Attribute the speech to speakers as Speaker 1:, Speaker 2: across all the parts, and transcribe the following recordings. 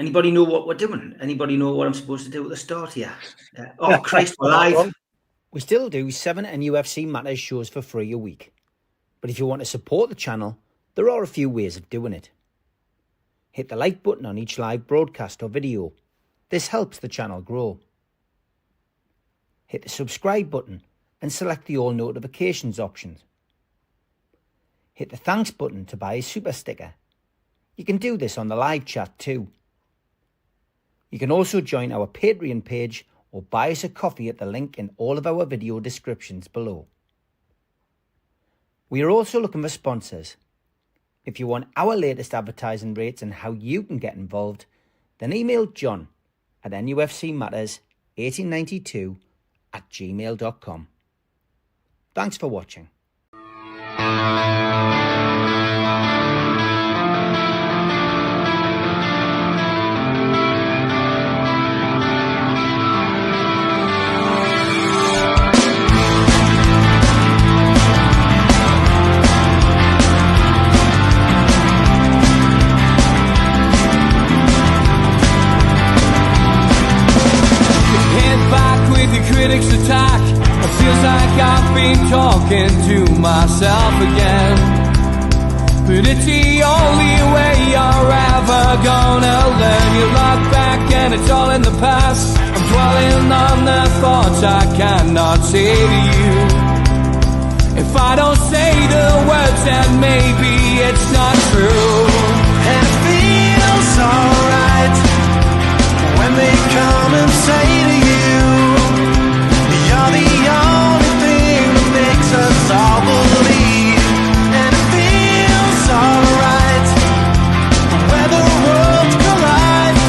Speaker 1: Anybody know what we're doing? Anybody know what I'm supposed to do at the start here? Oh, Christ, we're live.
Speaker 2: We still do 7 NUFC Matters shows for free a week. But if you want to support the channel, there are a few ways of doing it. Hit the like button on each live broadcast or video. This helps the channel grow. Hit the subscribe button and select the all notifications options. Hit the thanks button to buy a super sticker. You can do this on the live chat too. You can also join our Patreon page or buy us a coffee at the link in all of our video descriptions below. We are also looking for sponsors. If you want our latest advertising rates and how you can get involved, then email John at nufcmatters1892@gmail.com. Thanks for watching.
Speaker 3: Critics attack. It feels like I've been talking to myself again. But it's the only way you're ever gonna learn. You look back and it's all in the past. I'm dwelling on the thoughts I cannot say to you. If I don't say the words, then maybe it's not true. And it feels alright when they come and say to you, you're the only thing that makes us all believe. And it feels alright where the worlds collide.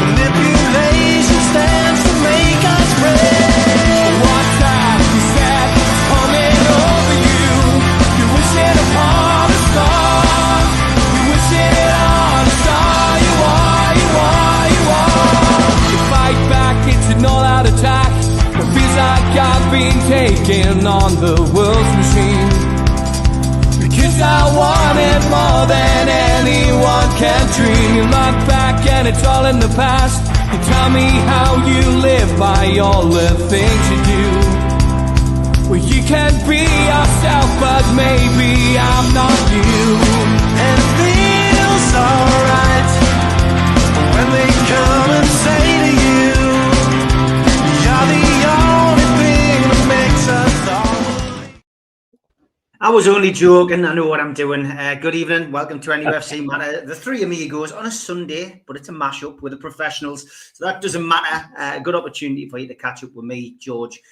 Speaker 3: Manipulation stands to make us break. What time you said is coming over you. You wish it upon a star. You wish it on a star. You are, you are, you are. You fight back, it's an all-out attack. It feels like I've been taken on the world's machine. Because I want it more than anyone can dream. You look back and it's all in the past. You tell me how you live by all the things you do. Well, you can be yourself, but maybe I'm not you. And it feels alright when they come and say to you, you're the only thing that makes us all.
Speaker 1: I was only joking. I know what I'm doing. Good evening. Welcome to NUFC Matter. The three Amigos on a Sunday, but it's a mashup with the professionals. So that doesn't matter. A good opportunity for you to catch up with me, George,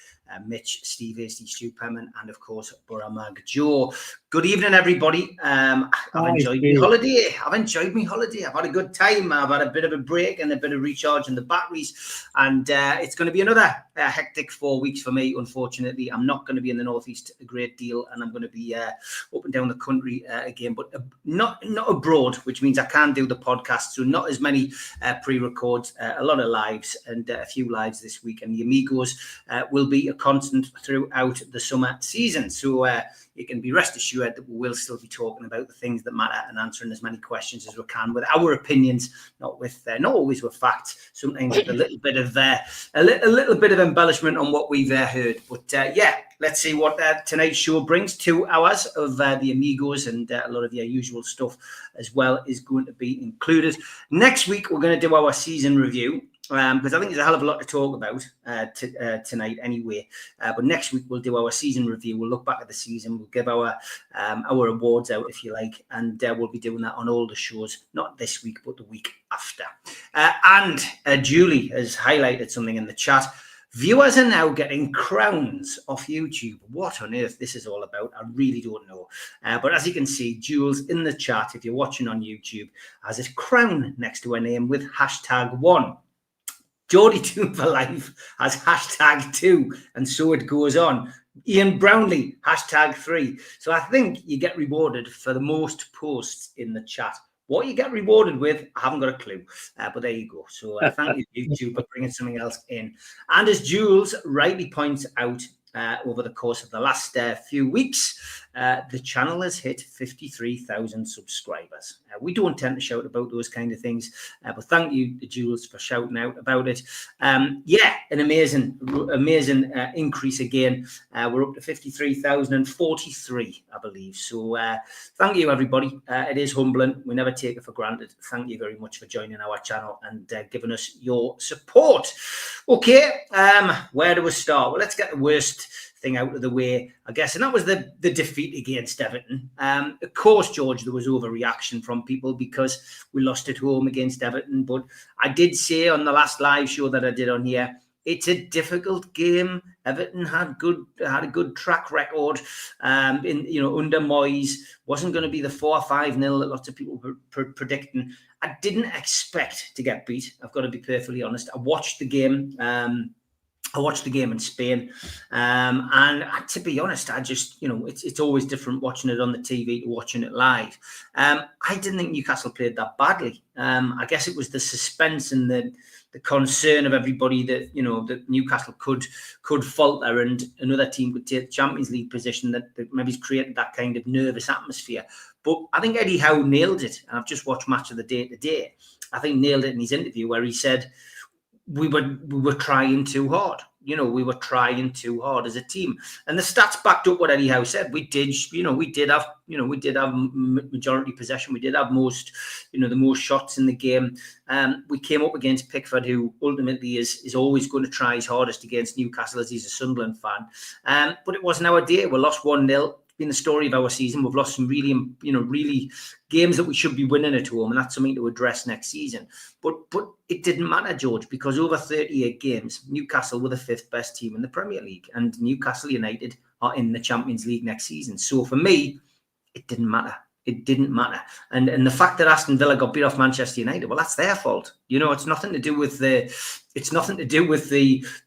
Speaker 1: Mitch, Steve Hasty, Stu Penman, and of course, Buramag Joe. Good evening, everybody. I've enjoyed my holiday. I've had a good time. I've had a bit of a break and a bit of recharge in the batteries. And it's going to be another hectic 4 weeks for me, unfortunately. I'm not going to be in the Northeast a great deal, and I'm going to be up and down the country again, but not abroad, which means I can do the podcast. So not as many pre-records, a lot of lives, and a few lives this week. And the Amigos will be a constant throughout the summer season. So you can be rest assured that we will still be talking about the things that matter and answering as many questions as we can with our opinions, not always with facts. Sometimes with a little bit of a little bit of embellishment on what we've heard. But yeah, let's see what tonight's show brings. 2 hours of the Amigos and a lot of your usual stuff as well is going to be included. Next week we're going to do our season review. Because I think there's a hell of a lot to talk about tonight anyway. But next week we'll do our season review. We'll look back at the season. We'll give our awards out, if you like. And we'll be doing that on all the shows, not this week, but the week after. And Julie has highlighted something in the chat. Viewers are now getting crowns off YouTube. What on earth this is all about, I really don't know. But as you can see, Jules in the chat, if you're watching on YouTube, has a crown next to her name with #1. Geordie Toon for Life has #2, and so it goes on. Ian Brownlee, #3. So I think you get rewarded for the most posts in the chat. What you get rewarded with, I haven't got a clue, but there you go. So thank you, YouTube, for bringing something else in. And as Jules rightly points out, over the course of the last few weeks, the channel has hit 53,000 subscribers. We don't tend to shout about those kind of things, but thank you, Jules, for shouting out about it. Yeah, an amazing increase again. We're up to 53,043, I believe. So thank you, everybody. It is humbling. We never take it for granted. Thank you very much for joining our channel and giving us your support. Okay, where do we start? Well, let's get the worst thing out of the way, I guess, and that was the defeat against Everton. Of course, George, there was overreaction from people because we lost at home against Everton, but I did say on the last live show that I did on here, it's a difficult game. Everton had a good track record under Moyes. Wasn't going to be the 4-5-0 that lots of people were predicting. I didn't expect to get beat. I've got to be perfectly honest. I watched the game. I watched the game in Spain, and to be honest, I just, it's always different watching it on the TV to watching it live. I didn't think Newcastle played that badly. I guess it was the suspense and the concern of everybody that that Newcastle could falter and another team could take the Champions League position that maybe created that kind of nervous atmosphere. But I think Eddie Howe nailed it, and I've just watched Match of the Day today. I think nailed it in his interview where he said, we were trying too hard. We were trying too hard as a team, and the stats backed up what Eddie Howe said. We did have majority possession. We did have the most shots in the game. We came up against Pickford, who ultimately is always going to try his hardest against Newcastle, as he's a Sunderland fan. But it wasn't our day. We lost 1-0. Been the story of our season. We've lost some really games that we should be winning at home, and that's something to address next season. But it didn't matter, George, because over 38 games, Newcastle were the 5th best team in the Premier League, and Newcastle United are in the Champions League next season. So for me, it didn't matter. It didn't matter. And the fact that Aston Villa got beat off Manchester United, well, that's their fault. It's nothing to do with the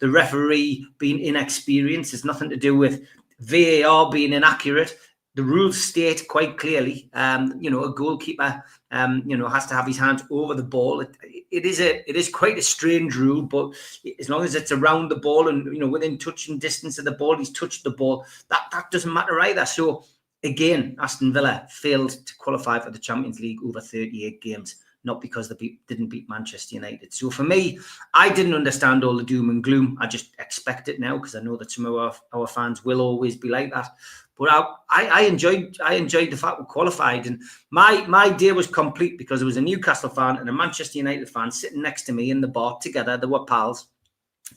Speaker 1: referee being inexperienced. It's nothing to do with VAR being inaccurate. The rules state quite clearly, a goalkeeper, has to have his hands over the ball. It is quite a strange rule, but as long as it's around the ball and, within touching distance of the ball, he's touched the ball, that doesn't matter either. So again, Aston Villa failed to qualify for the Champions League over 38 games, not because they didn't beat Manchester United. So for me, I didn't understand all the doom and gloom. I just expect it now because I know that some of our fans will always be like that. But I enjoyed the fact we qualified, and my day was complete because there was a Newcastle fan and a Manchester United fan sitting next to me in the bar together. They were pals,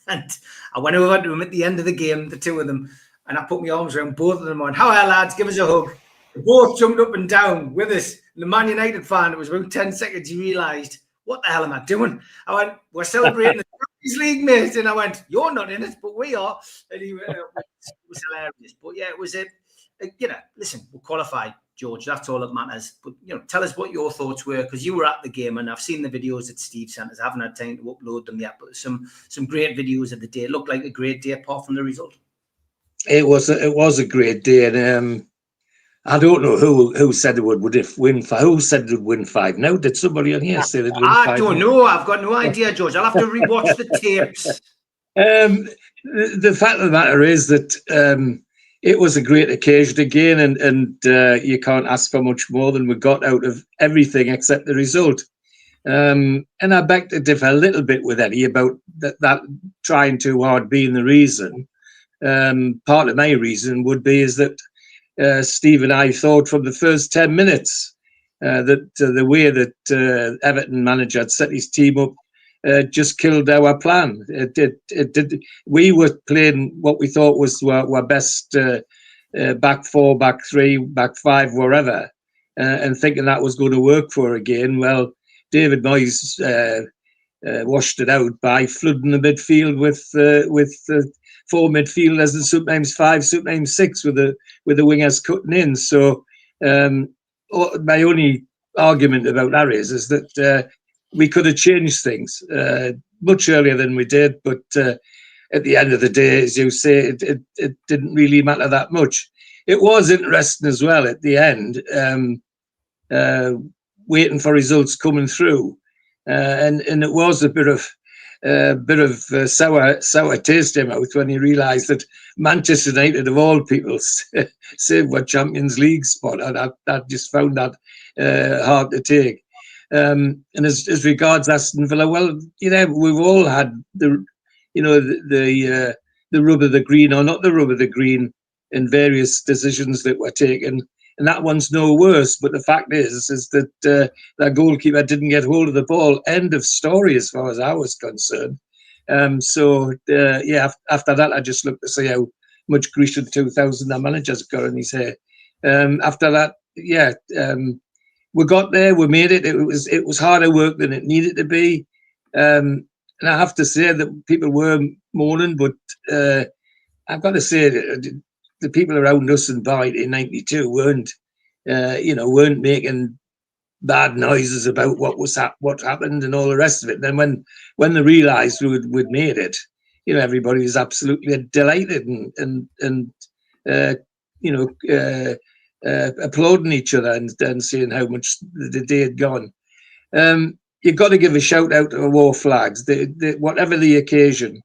Speaker 1: and I went over to them at the end of the game, the two of them, and I put my arms around both of them on, "How are lads? Give us a hug." They both jumped up and down with us. And the Man United fan, it was about 10 seconds, he realised, what the hell am I doing? I went, "We're celebrating the Champions League, mate." And I went, "You're not in it, but we are." And he went, it was hilarious. But yeah, it was listen, we're qualified, George. That's all that matters. But, tell us what your thoughts were, because you were at the game, and I've seen the videos that Steve sent us. I haven't had time to upload them yet, but some great videos of the day. It looked like a great day apart from the result.
Speaker 4: It was a great day, and I don't know who said it would win. Who said it would win 5? Now, did somebody on here say that?
Speaker 1: I don't know. I've got no idea, George. I'll have to rewatch the tapes.
Speaker 4: The fact of the matter is that it was a great occasion again, and you can't ask for much more than we got out of everything except the result. And I beg to differ a little bit with Eddie about that trying too hard being the reason. Part of my reason would be is that Steve and I thought from the first 10 minutes that the way that Everton manager had set his team up just killed our plan. It did. We were playing what we thought was our best back 4, back 3, back 5, wherever, and thinking that was going to work for again. Well, David Moyes washed it out by flooding the midfield with 4 midfielders and sometimes 5, sometimes 6 with the wingers cutting in. So my only argument about that is that we could have changed things much earlier than we did, but at the end of the day, as you say, it didn't really matter that much. It was interesting as well at the end, waiting for results coming through, and it was a bit of bit of sour taste in mouth when he realised that Manchester United, of all people, saved a Champions League spot. I just found that hard to take. And as regards Aston Villa, well, we've all had the rub of the green or not the rub of the green in various decisions that were taken. And that one's no worse. But the fact is that that goalkeeper didn't get hold of the ball. End of story, as far as I was concerned. After that, I just looked to see how much Grecian 2000 the manager's got in his hair. After that, we got there. We made it. It was harder work than it needed to be. And I have to say that people were moaning, but I've got to say that the people around us in Byte in '92 weren't making bad noises about what happened and all the rest of it. And then when they realised we'd made it, everybody was absolutely delighted and applauding each other and saying how much the day had gone. You've got to give a shout out to War Flags. Whatever the occasion,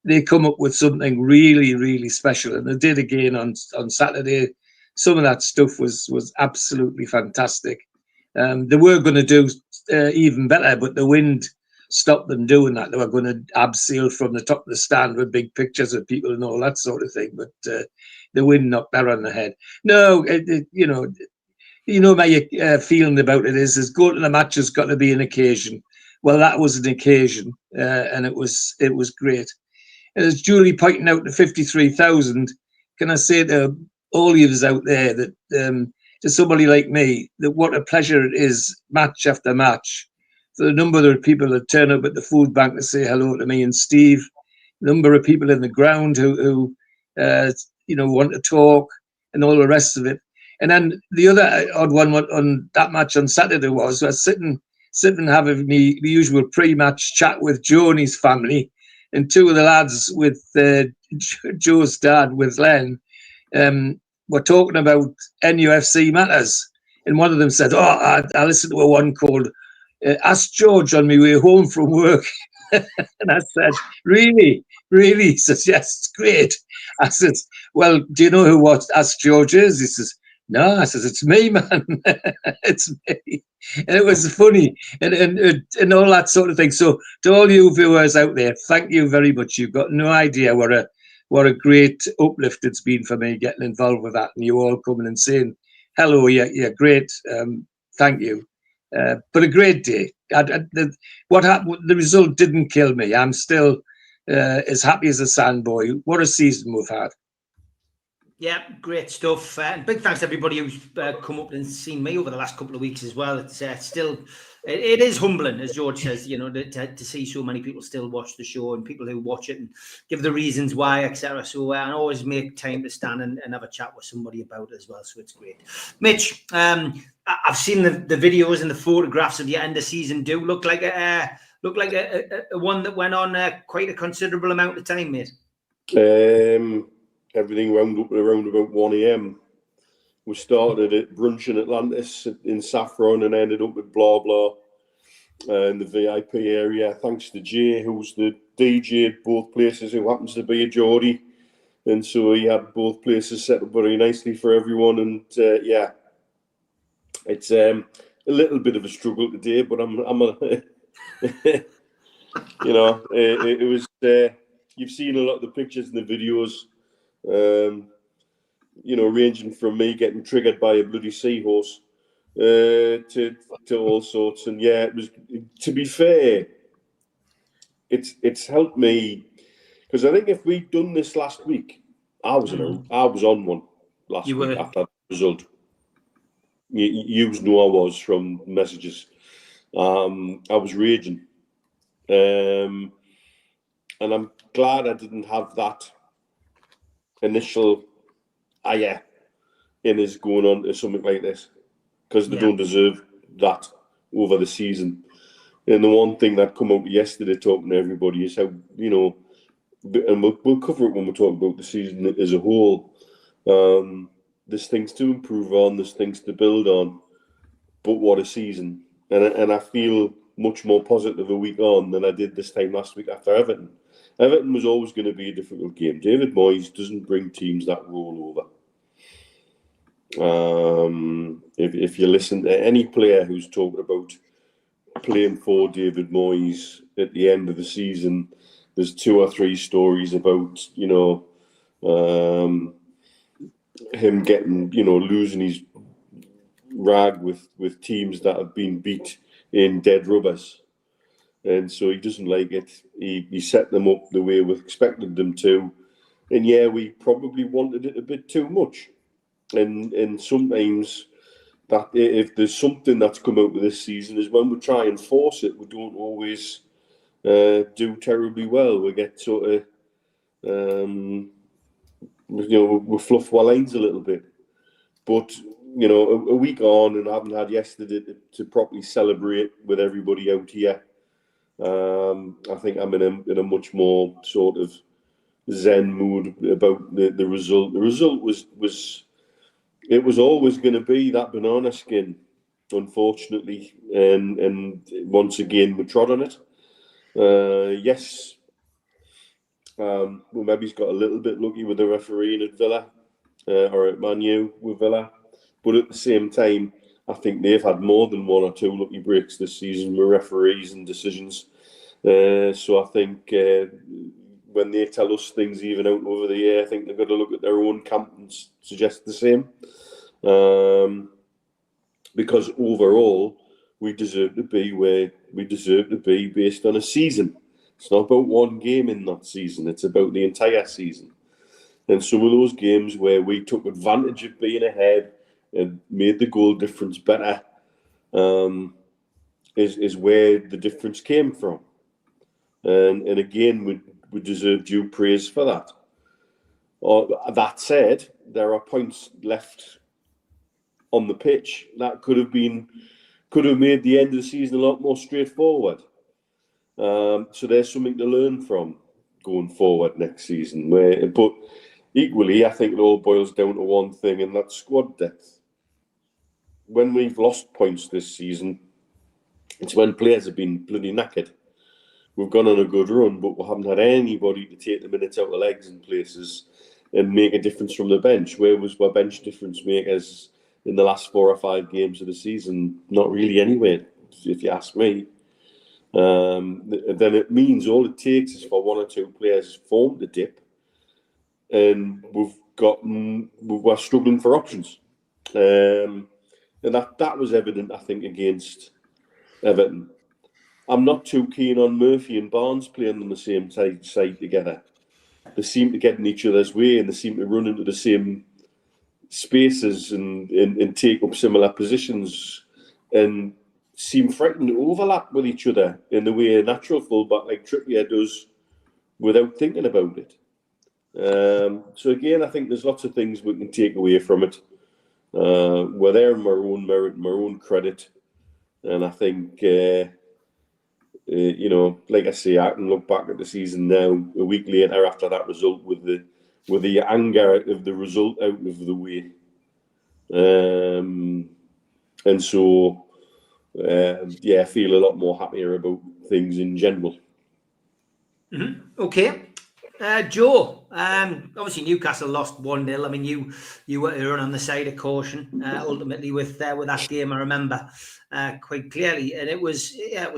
Speaker 4: they come up with something really, really special, and they did again on Saturday. Some of that stuff was absolutely fantastic. They were going to do even better, but the wind stopped them doing that. They were going to abseil from the top of the stand with big pictures of people and all that sort of thing, but the wind knocked that on the head. No, my feeling about it is going to the match has got to be an occasion. Well, that was an occasion, and it was great. And as Julie pointing out the 53,000, can I say to all of you out there that to somebody like me, that what a pleasure it is, match after match, for the number of people that turn up at the food bank to say hello to me and Steve, the number of people in the ground who want to talk and all the rest of it. And then the other odd one on that match on Saturday was I was sitting having the usual pre-match chat with Joe and his family, and two of the lads with Joe's dad, with Len, were talking about NUFC matters. And one of them said, I listened to one called Ask George on my way home from work. And I said, really? He says, yes, it's great. I said, well, do you know who what Ask George is? He says, no. I says, it's me, man. It's me. And it was funny and all that sort of thing. So to all you viewers out there, thank you very much. You've got no idea what a great uplift it's been for me getting involved with that, and you all coming and saying hello. Yeah, great. Thank you. But a great day. What happened? The result didn't kill me. I'm still as happy as a sandboy. What a season we've had.
Speaker 1: Yeah, great stuff. And big thanks to everybody who's come up and seen me over the last couple of weeks as well. It's it is humbling, as George says, to see so many people still watch the show and people who watch it and give the reasons why, etc. So I always make time to stand and have a chat with somebody about it as well. So it's great. Mitch, I've seen the videos and the photographs of the end of season do look like a one that went on quite a considerable amount of time, mate.
Speaker 5: Everything wound up around about 1 a.m. We started at brunch in Atlantis in Saffron and ended up at Blah Blah in the VIP area. Thanks to Jay, who's the DJ at both places, who happens to be a Geordie. And so he had both places set up very nicely for everyone. And it's a little bit of a struggle today, but it was, you've seen a lot of the pictures and the videos. Ranging from me getting triggered by a bloody seahorse to all sorts. And it was, to be fair, it's helped me, because I think if we'd done this last week, I was on one last week after that result. You know I was from messages. I was raging, and I'm glad I didn't have that initial in us going on to something like this, because they don't deserve that over the season. And the one thing that come out yesterday talking to everybody is how, and we'll cover it when we talk about the season as a whole. There's things to improve on, there's things to build on, but what a season. And I feel much more positive a week on than I did this time last week after Everton. Everton was always going to be a difficult game. David Moyes doesn't bring teams that roll over. If you listen to any player who's talking about playing for David Moyes at the end of the season, there's 2 or 3 stories about, him getting, losing his rag with teams that have been beat in dead rubbers. And so he doesn't like it. He set them up the way we expected them to. And yeah, we probably wanted it a bit too much. And sometimes that if there's something that's come out of this season is when we try and force it, we don't always do terribly well. We get sort of, we fluff our lines a little bit. But, a week on, and I haven't had yesterday to properly celebrate with everybody out here. I think I'm in a much more sort of zen mood about the result. The result was it was always going to be that banana skin, unfortunately, and once again we trod on it. Yes, well, maybe he's got a little bit lucky with the refereeing at Villa or at Man U with Villa, but at the same time, I think they've had more than 1 or 2 lucky breaks this season with referees and decisions. So I think when they tell us things even out over the year, I think they've got to look at their own camp and suggest the same. Because overall, we deserve to be where we deserve to be based on a season. It's not about one game in that season. It's about the entire season. And some of those games where we took advantage of being ahead and made the goal difference better is where the difference came from. And again, we deserve due praise for that. That said, there are points left on the pitch that could have made the end of the season a lot more straightforward. So there's something to learn from going forward next season. But equally, I think it all boils down to one thing, and that's squad depth. When we've lost points this season, it's when players have been bloody knackered. We've gone on a good run, but we haven't had anybody to take the minutes out of legs in places and make a difference from the bench. Where was our bench difference makers in the last 4 or 5 games of the season? Not really anywhere, if you ask me. Then it means all it takes is for 1 or 2 players' form to dip, and we're struggling for options. And that was evident, I think, against Everton. I'm not too keen on Murphy and Barnes playing on the same side together. They seem to get in each other's way, and they seem to run into the same spaces and take up similar positions and seem frightened to overlap with each other in the way a natural fullback like Trippier does without thinking about it. So again, I think there's lots of things we can take away from it. We're there on our own merit, my own credit, and I think like I say, I can look back at the season now a week later after that result with the anger of the result out of the way, and so I feel a lot more happier about things in general.
Speaker 1: Mm-hmm. Okay. Joe, obviously Newcastle lost 1-0. I mean, you were on the side of caution ultimately with that game. I remember quite clearly, and it was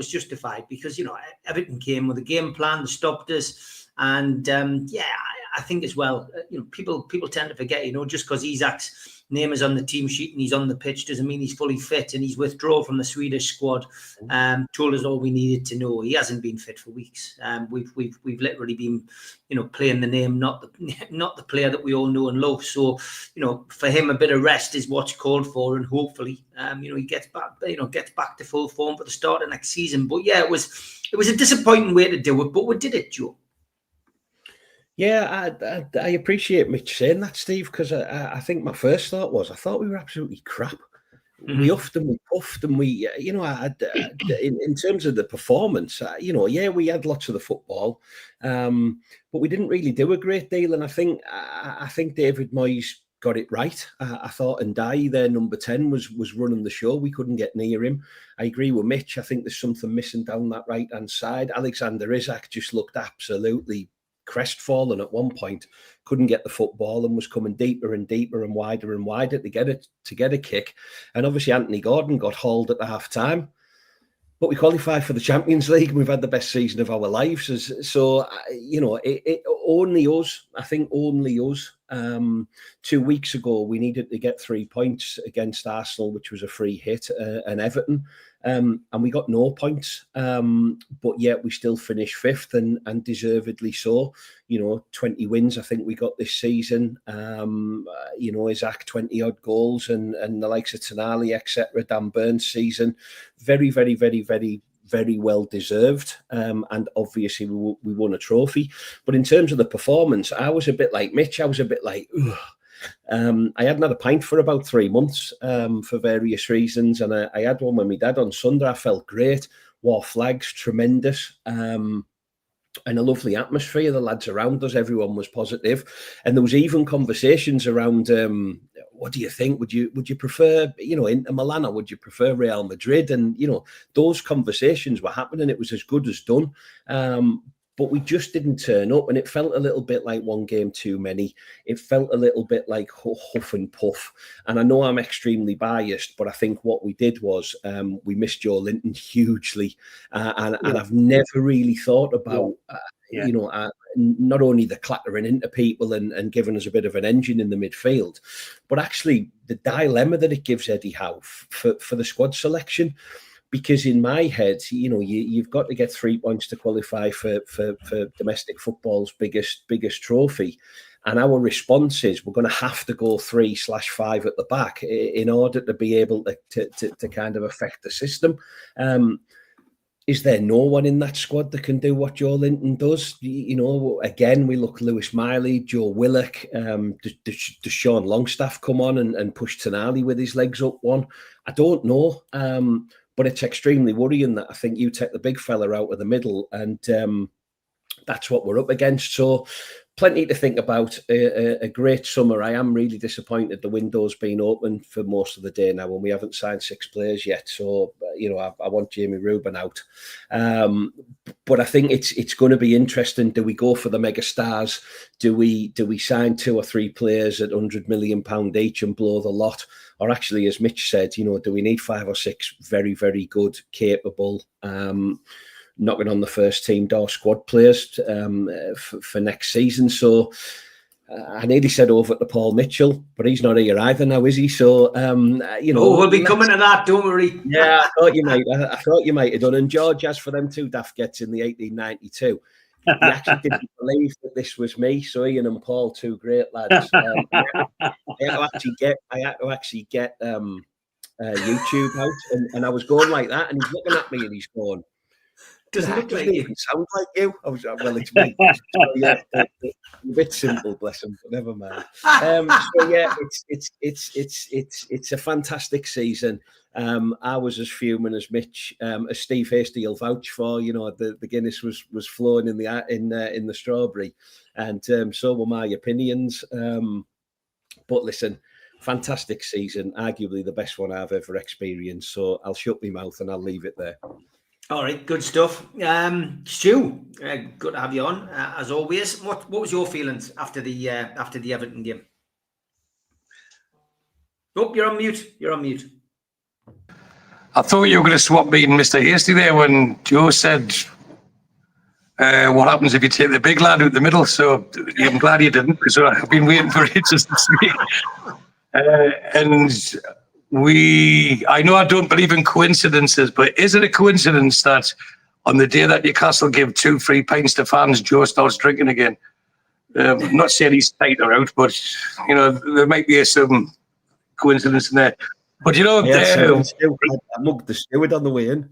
Speaker 1: justified because Everton came with a game plan that stopped us, and I think as well, people tend to forget, just because Isak's name is on the team sheet and he's on the pitch doesn't mean he's fully fit, and he's withdrawn from the Swedish squad. Told us all we needed to know. He hasn't been fit for weeks. We've literally been, playing the name, not the player that we all know and love. So, for him, a bit of rest is what's called for, and hopefully, he gets back to full form for the start of next season. But yeah, it was a disappointing way to do it, but we did it, Joe.
Speaker 6: Yeah, I appreciate Mitch saying that, Steve, because I think my first thought was I thought we were absolutely crap. Mm-hmm. We huffed and we puffed, and we, in terms of the performance, we had lots of the football, but we didn't really do a great deal. And I think David Moyes got it right. I thought Ndiaye, their number 10, was running the show. We couldn't get near him. I agree with Mitch. I think there's something missing down that right-hand side. Alexander Isak just looked absolutely crestfallen at one point. Couldn't get the football and was coming deeper and deeper and wider to get a kick. And obviously Anthony Gordon got hauled at the half-time. But we qualified for the Champions League and we've had the best season of our lives. So, it only us, I think only us. 2 weeks ago, we needed to get 3 points against Arsenal, which was a free hit, and Everton. And we got no points. But yet we still finished 5th and deservedly so. 20 wins, I think we got this season. Isaac 20-odd goals and the likes of Tonali, etc. Dan Burns' season. Very, very, very, very, very well deserved. And obviously we won a trophy. But in terms of the performance, I was a bit like Mitch. I was a bit like, ugh. I hadn't had a pint for about 3 months for various reasons. And I had one with my dad on Sunday. I felt great. Wore flags, tremendous. And a lovely atmosphere. The lads around us, everyone was positive. And there was even conversations around, what do you think? Would you prefer, Inter Milan, or would you prefer Real Madrid? And, those conversations were happening. It was as good as done. But we just didn't turn up, and it felt a little bit like one game too many. It felt a little bit like huff and puff. And I know I'm extremely biased, but I think what we did was we missed Joe Linton hugely. And I've never really thought about, not only the clattering into people and giving us a bit of an engine in the midfield, but actually the dilemma that it gives Eddie Howe for the squad selection. Because in my head, you've got to get 3 points to qualify for domestic football's biggest trophy. And our response is we're going to have to go 3/5 at the back in order to be able to kind of affect the system. Is there no one in that squad that can do what Joe Linton does? Again, we look Lewis Miley, Joe Willock, does Sean Longstaff come on and push Tonali with his legs up one? I don't know. But it's extremely worrying that I think you take the big fella out of the middle, and that's what we're up against. So plenty to think about. A great summer. I am really disappointed the window's been open for most of the day now, and we haven't signed 6 players yet. So, I want Jamie Rubin out. But I think it's going to be interesting. Do we go for the mega stars? Do we sign 2 or 3 players at £100 million each and blow the lot? Or actually, as Mitch said, do we need 5 or 6 very, very good, capable, knocking on the first team door squad players for next season? So I nearly said over to Paul Mitchell, but he's not here either now, is he? So,
Speaker 1: we'll be coming to that, don't worry.
Speaker 6: Yeah, I thought you might have done. And George, as for them 2 daft gets in the 1892, he actually didn't believe that this was me. So Ian and Paul, 2 great lads. I had to actually get YouTube out, and I was going like that, and he's looking at me and he's going,
Speaker 1: doesn't look like
Speaker 6: you. Sound like you. I was like, well, it's me. So, yeah, a bit simple, bless him, but never mind. So yeah, it's a fantastic season. I was as fuming as Mitch, as Steve Hasty will vouch for. The Guinness was flowing in the strawberry, and so were my opinions. But listen, fantastic season, arguably the best one I've ever experienced. So I'll shut my mouth and I'll leave it there.
Speaker 1: All right, good stuff. Stu, good to have you on as always. What was your feelings after the Everton game? Oh, you're on mute.
Speaker 7: I thought you were going to swap me and Mr. Hasty there when Joe said, what happens if you take the big lad out the middle? So I'm glad you didn't, because I've been waiting for it just to see. I know I don't believe in coincidences, but is it a coincidence that on the day that Newcastle give 2 free pints to fans, Joe starts drinking again? I'm not saying he's tighter out, but there might be some coincidence in there. But
Speaker 6: I mugged the steward on the way in.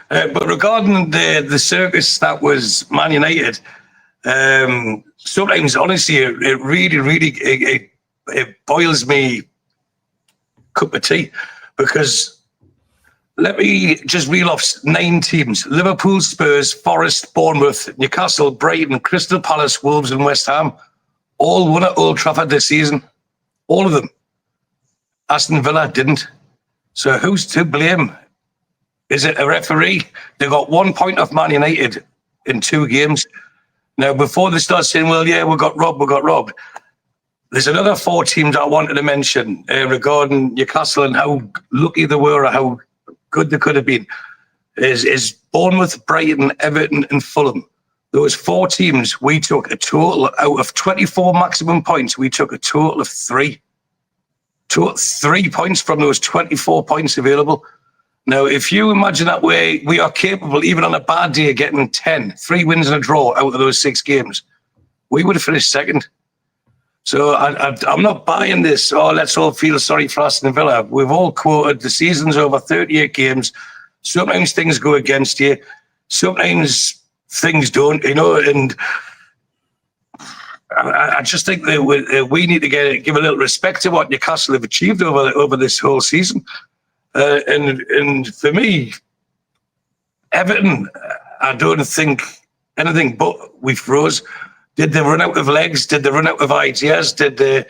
Speaker 7: But regarding the circus that was Man United, sometimes honestly it really it boils me cup of tea, because let me just reel off 9 teams: Liverpool, Spurs, Forest, Bournemouth, Newcastle, Brighton, Crystal Palace, Wolves and West Ham. all won at Old Trafford this season. All of them. Aston Villa didn't. So who's to blame? Is it a referee? They got 1 point off Man United in 2 games. Now, before they start saying, well, yeah, we got robbed. There's another 4 teams I wanted to mention regarding Newcastle and how lucky they were or how good they could have been. Is Bournemouth, Brighton, Everton and Fulham. Those 4 teams, we took a total, out of 24 maximum points, we took a total of 3. 3 points from those 24 points available. Now, if you imagine that way, we are capable, even on a bad day, of getting 3 wins and a draw out of those 6 games. We would have finished second. So I'm not buying this, let's all feel sorry for Aston Villa. We've all quoted the season's over 38 games. Sometimes things go against you. Sometimes things don't, and I just think that we need to give a little respect to what Newcastle have achieved over this whole season. And for me, Everton, I don't think anything but we froze. Did they run out of legs? Did they run out of ideas? Did they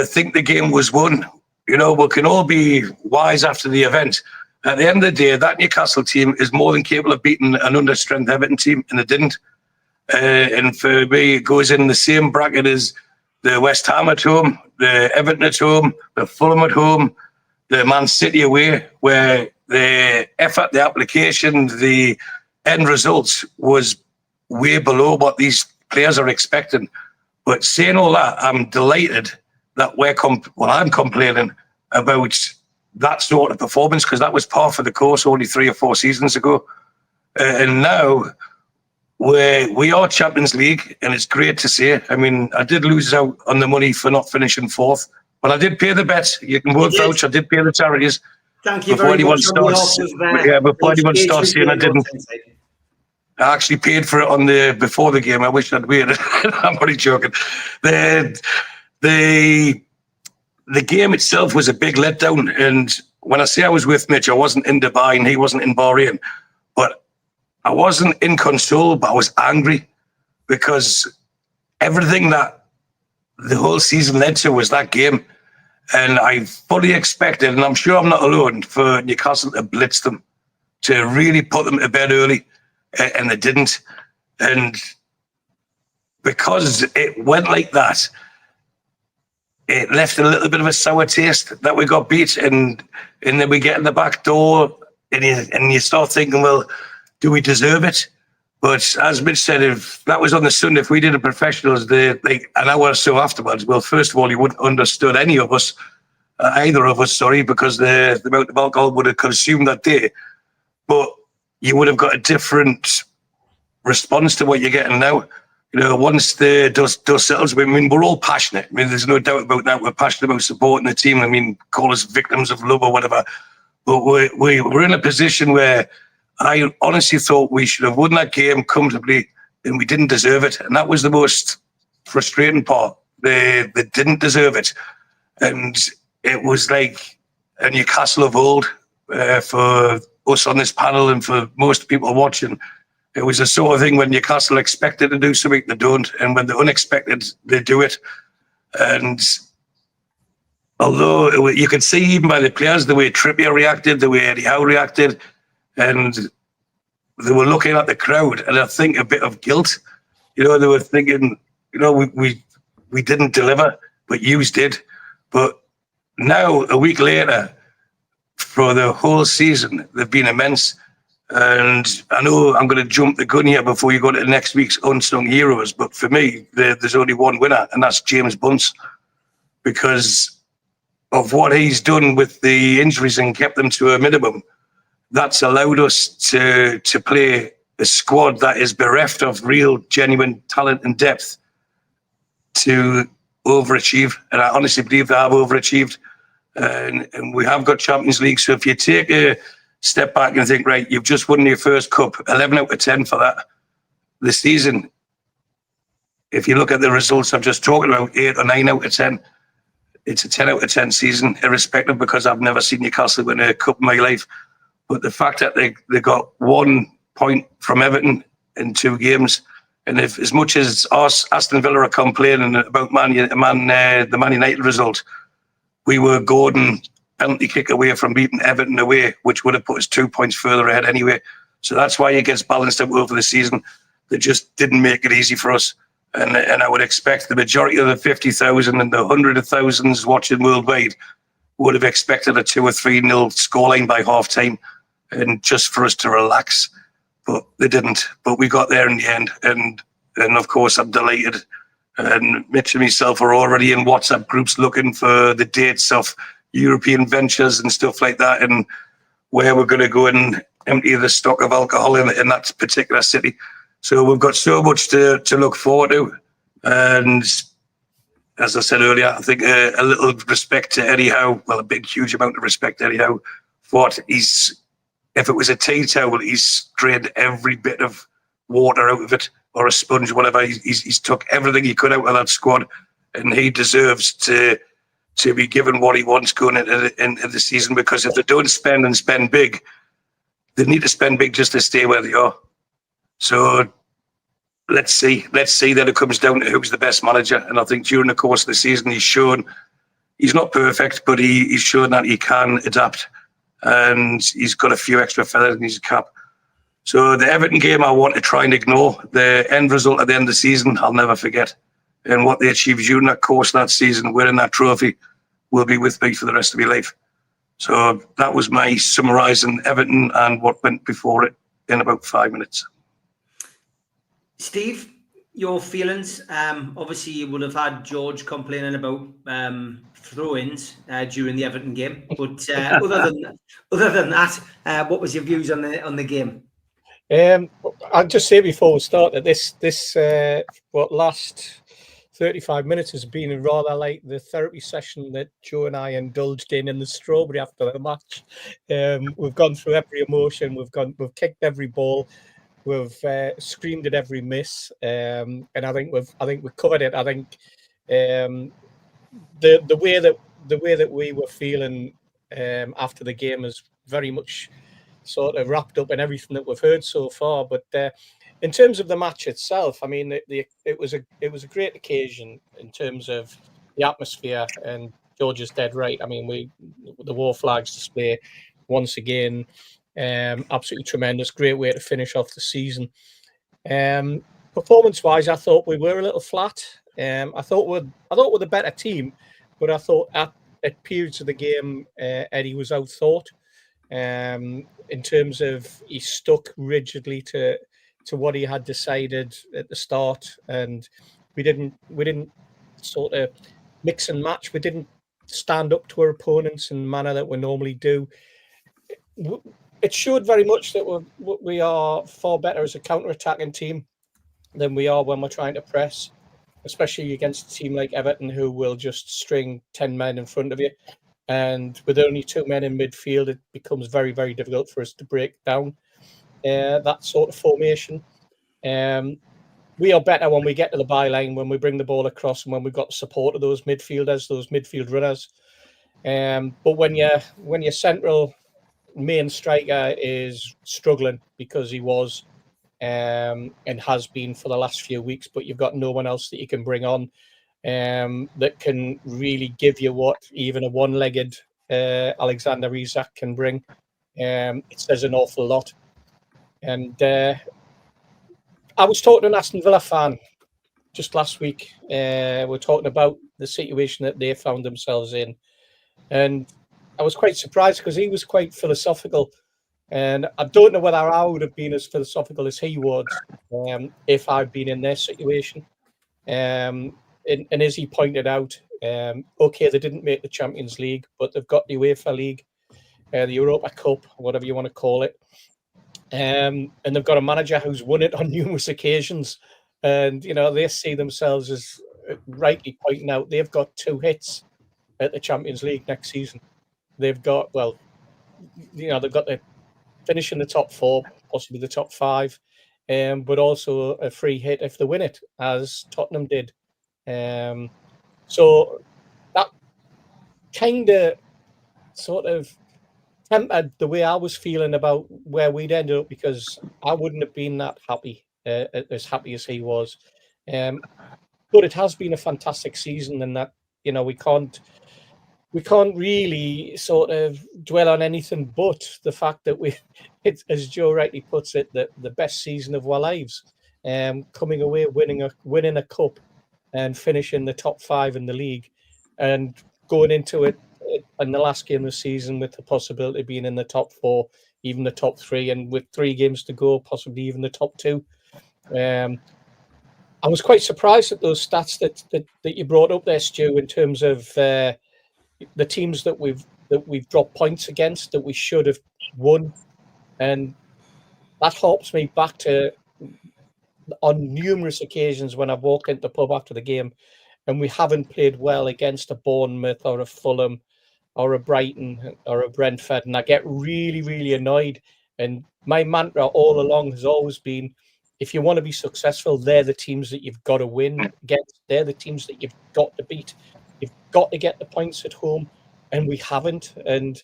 Speaker 7: think the game was won? We can all be wise after the event. At the end of the day, that Newcastle team is more than capable of beating an understrength Everton team, and they didn't. And for me, it goes in the same bracket as the West Ham at home, the Everton at home, the Fulham at home, the Man City away, where the effort, the application, the end results was way below what these players are expecting. But saying all that, I'm delighted that I'm complaining about that sort of performance, because that was par for the course only 3 or 4 seasons ago. And now we are Champions League, and it's great to see. I mean, I did lose out on the money for not finishing 4th, but I did pay the bet. You can both vouch. I did pay the charities.
Speaker 1: Thank you very much.
Speaker 7: Before anyone starts saying I didn't. I actually paid for it before the game. I wish I'd waited. I'm only joking. The game itself was a big letdown, and when I say I was with Mitch, I wasn't in Dubai and he wasn't in Bahrain, but I wasn't inconsolable, but I was angry because everything that the whole season led to was that game. And I fully expected, and I'm sure I'm not alone, for Newcastle to blitz them, to really put them to bed early, and they didn't. And because it went like that, it left a little bit of a sour taste that we got beat, and then we get in the back door, and you start thinking, well, do we deserve it? But as Mitch said, if that was on the Sunday, if we did a professionals, like an hour or so afterwards, well, first of all, you wouldn't have understood any of us, either of us, because the amount of alcohol would have consumed that day. But you would have got a different response to what you're getting now. Once the dust settles, I mean, we're all passionate. I mean, there's no doubt about that. We're passionate about supporting the team. I mean, call us victims of love or whatever. But we're in a position where I honestly thought we should have won that game comfortably, and we didn't deserve it. And that was the most frustrating part. They didn't deserve it. And it was like a Newcastle of old for us on this panel and for most people watching. It was the sort of thing when Newcastle expected to do something, they don't. And when they're unexpected, they do it. And although you could see even by the players, the way Trippier reacted, the way Eddie Howe reacted, and they were looking at the crowd, and I think a bit of guilt. They were thinking, we didn't deliver, but yous did. But now, a week later, for the whole season, they've been immense. And I know I'm going to jump the gun here before you go to next week's Unsung Heroes, but for me, there's only one winner, and that's James Bunce, because of what he's done with the injuries and kept them to a minimum. That's allowed us to play a squad that is bereft of real, genuine talent and depth to overachieve. And I honestly believe they have overachieved. And we have got Champions League. So if you take a step back and think, right, you've just won your first cup, 11 out of 10 for that this season. If you look at the results I'm just talking about, 8 or 9 out of 10, it's a 10 out of 10 season, irrespective, because I've never seen Newcastle win a cup in my life. But the fact that they got 1 point from Everton in 2 games, And if, as much as us, Aston Villa are complaining about the Man United result, we were Gordon penalty kick away from beating Everton away, which would have put us 2 points further ahead anyway. So that's why it gets balanced out over the season. They just didn't make it easy for us. And I would expect the majority of the 50,000 and the hundreds of thousands watching worldwide would have expected a 2 or 3-0 scoreline by half time, and just for us to relax. But they didn't. But we got there in the end. And of course, I'm delighted. And Mitch and myself are already in WhatsApp groups looking for the dates of European ventures and stuff like that, and where we're going to go and empty the stock of alcohol in that particular city. So we've got so much to look forward to. And as I said earlier, I think a little respect to Eddie Howe, well, a big, huge amount of respect to Eddie Howe, for what if it was a tea towel, he's drained every bit of water out of it, or a sponge, whatever. He's took everything he could out of that squad, and he deserves to be given what he wants going into the season, because if they don't spend big, they need to spend big just to stay where they are. So let's see that it comes down to who's the best manager. And I think during the course of the season, he's shown he's not perfect, but he's shown that he can adapt, and he's got a few extra feathers in his cap. So the Everton game, I want to try and ignore. The end result at the end of the season, I'll never forget. And what they achieved during that course that season, winning that trophy, will be with me for the rest of my life. So that was my summarising Everton and what went before it in about 5 minutes.
Speaker 1: Steve, your feelings? Obviously, you would have had George complaining about throw-ins during the Everton game. But other than that, what was your views on the game?
Speaker 8: I'll just say before we start that this last 35 minutes has been rather like the therapy session that Joe and I indulged in the Strawberry after the match. We've gone through every emotion. We've kicked every ball. We've screamed at every miss, and I think we've covered it. I think the way that we were feeling after the game is very much sort of wrapped up in everything that we've heard so far. But in terms of the match itself, I mean, it was a great occasion in terms of the atmosphere, and George is dead right. I mean, the War Flags display once again, absolutely tremendous. Great way to finish off the season. Performance-wise, I thought we were a little flat. I thought we're the better team, but I thought at periods of the game, Eddie was outthought. In terms of he stuck rigidly to what he had decided at the start, and we didn't sort of mix and match. We didn't stand up to our opponents in the manner that we normally do. It showed very much that we are far better as a counter-attacking team than we are when we're trying to press, especially against a team like Everton, who will just string 10 men in front of you. And with only 2 men in midfield, it becomes very, very difficult for us to break down that sort of formation. We are better when we get to the byline, when we bring the ball across, and when we've got support of those midfielders, those midfield runners. But when your central main striker is struggling, because he was and has been for the last few weeks, but you've got no one else that you can bring on that can really give you what even a one-legged Alexander Isak can bring. It says an awful lot. And I was talking to an Aston Villa fan just last week. We're talking about the situation that they found themselves in. And I was quite surprised because he was quite philosophical. And I don't know whether I would have been as philosophical as he was if I'd been in their situation. And as he pointed out, okay, they didn't make the Champions League, but they've got the UEFA League, the Europa Cup, whatever you want to call it. And they've got a manager who's won it on numerous occasions. And, you know, they see themselves as rightly pointing out, they've got 2 hits at the Champions League next season. They've got, well, you know, they've got the finish in the top 4, possibly the top 5, but also a free hit if they win it, as Tottenham did. So that kind of sort of tempered the way I was feeling about where we'd ended up, because I wouldn't have been that happy as happy as he was. But it has been a fantastic season, and that, you know, we can't really sort of dwell on anything but the fact that it's, as Joe rightly puts it, the best season of our lives. Coming away, winning a cup, and finishing the top 5 in the league, and going into it in the last game of the season with the possibility of being in the top 4, even the top 3, and with 3 games to go, possibly even the top 2. I was quite surprised at those stats that you brought up there, Stu, in terms of the teams that we've dropped points against that we should have won, and that harps me back to on numerous occasions when I've walked into the pub after the game and we haven't played well against a Bournemouth or a Fulham or a Brighton or a Brentford, and I get really, really annoyed. And my mantra all along has always been, if you want to be successful, they're the teams that you've got to win against. They're the teams that you've got to beat. You've got to get the points at home, and we haven't. And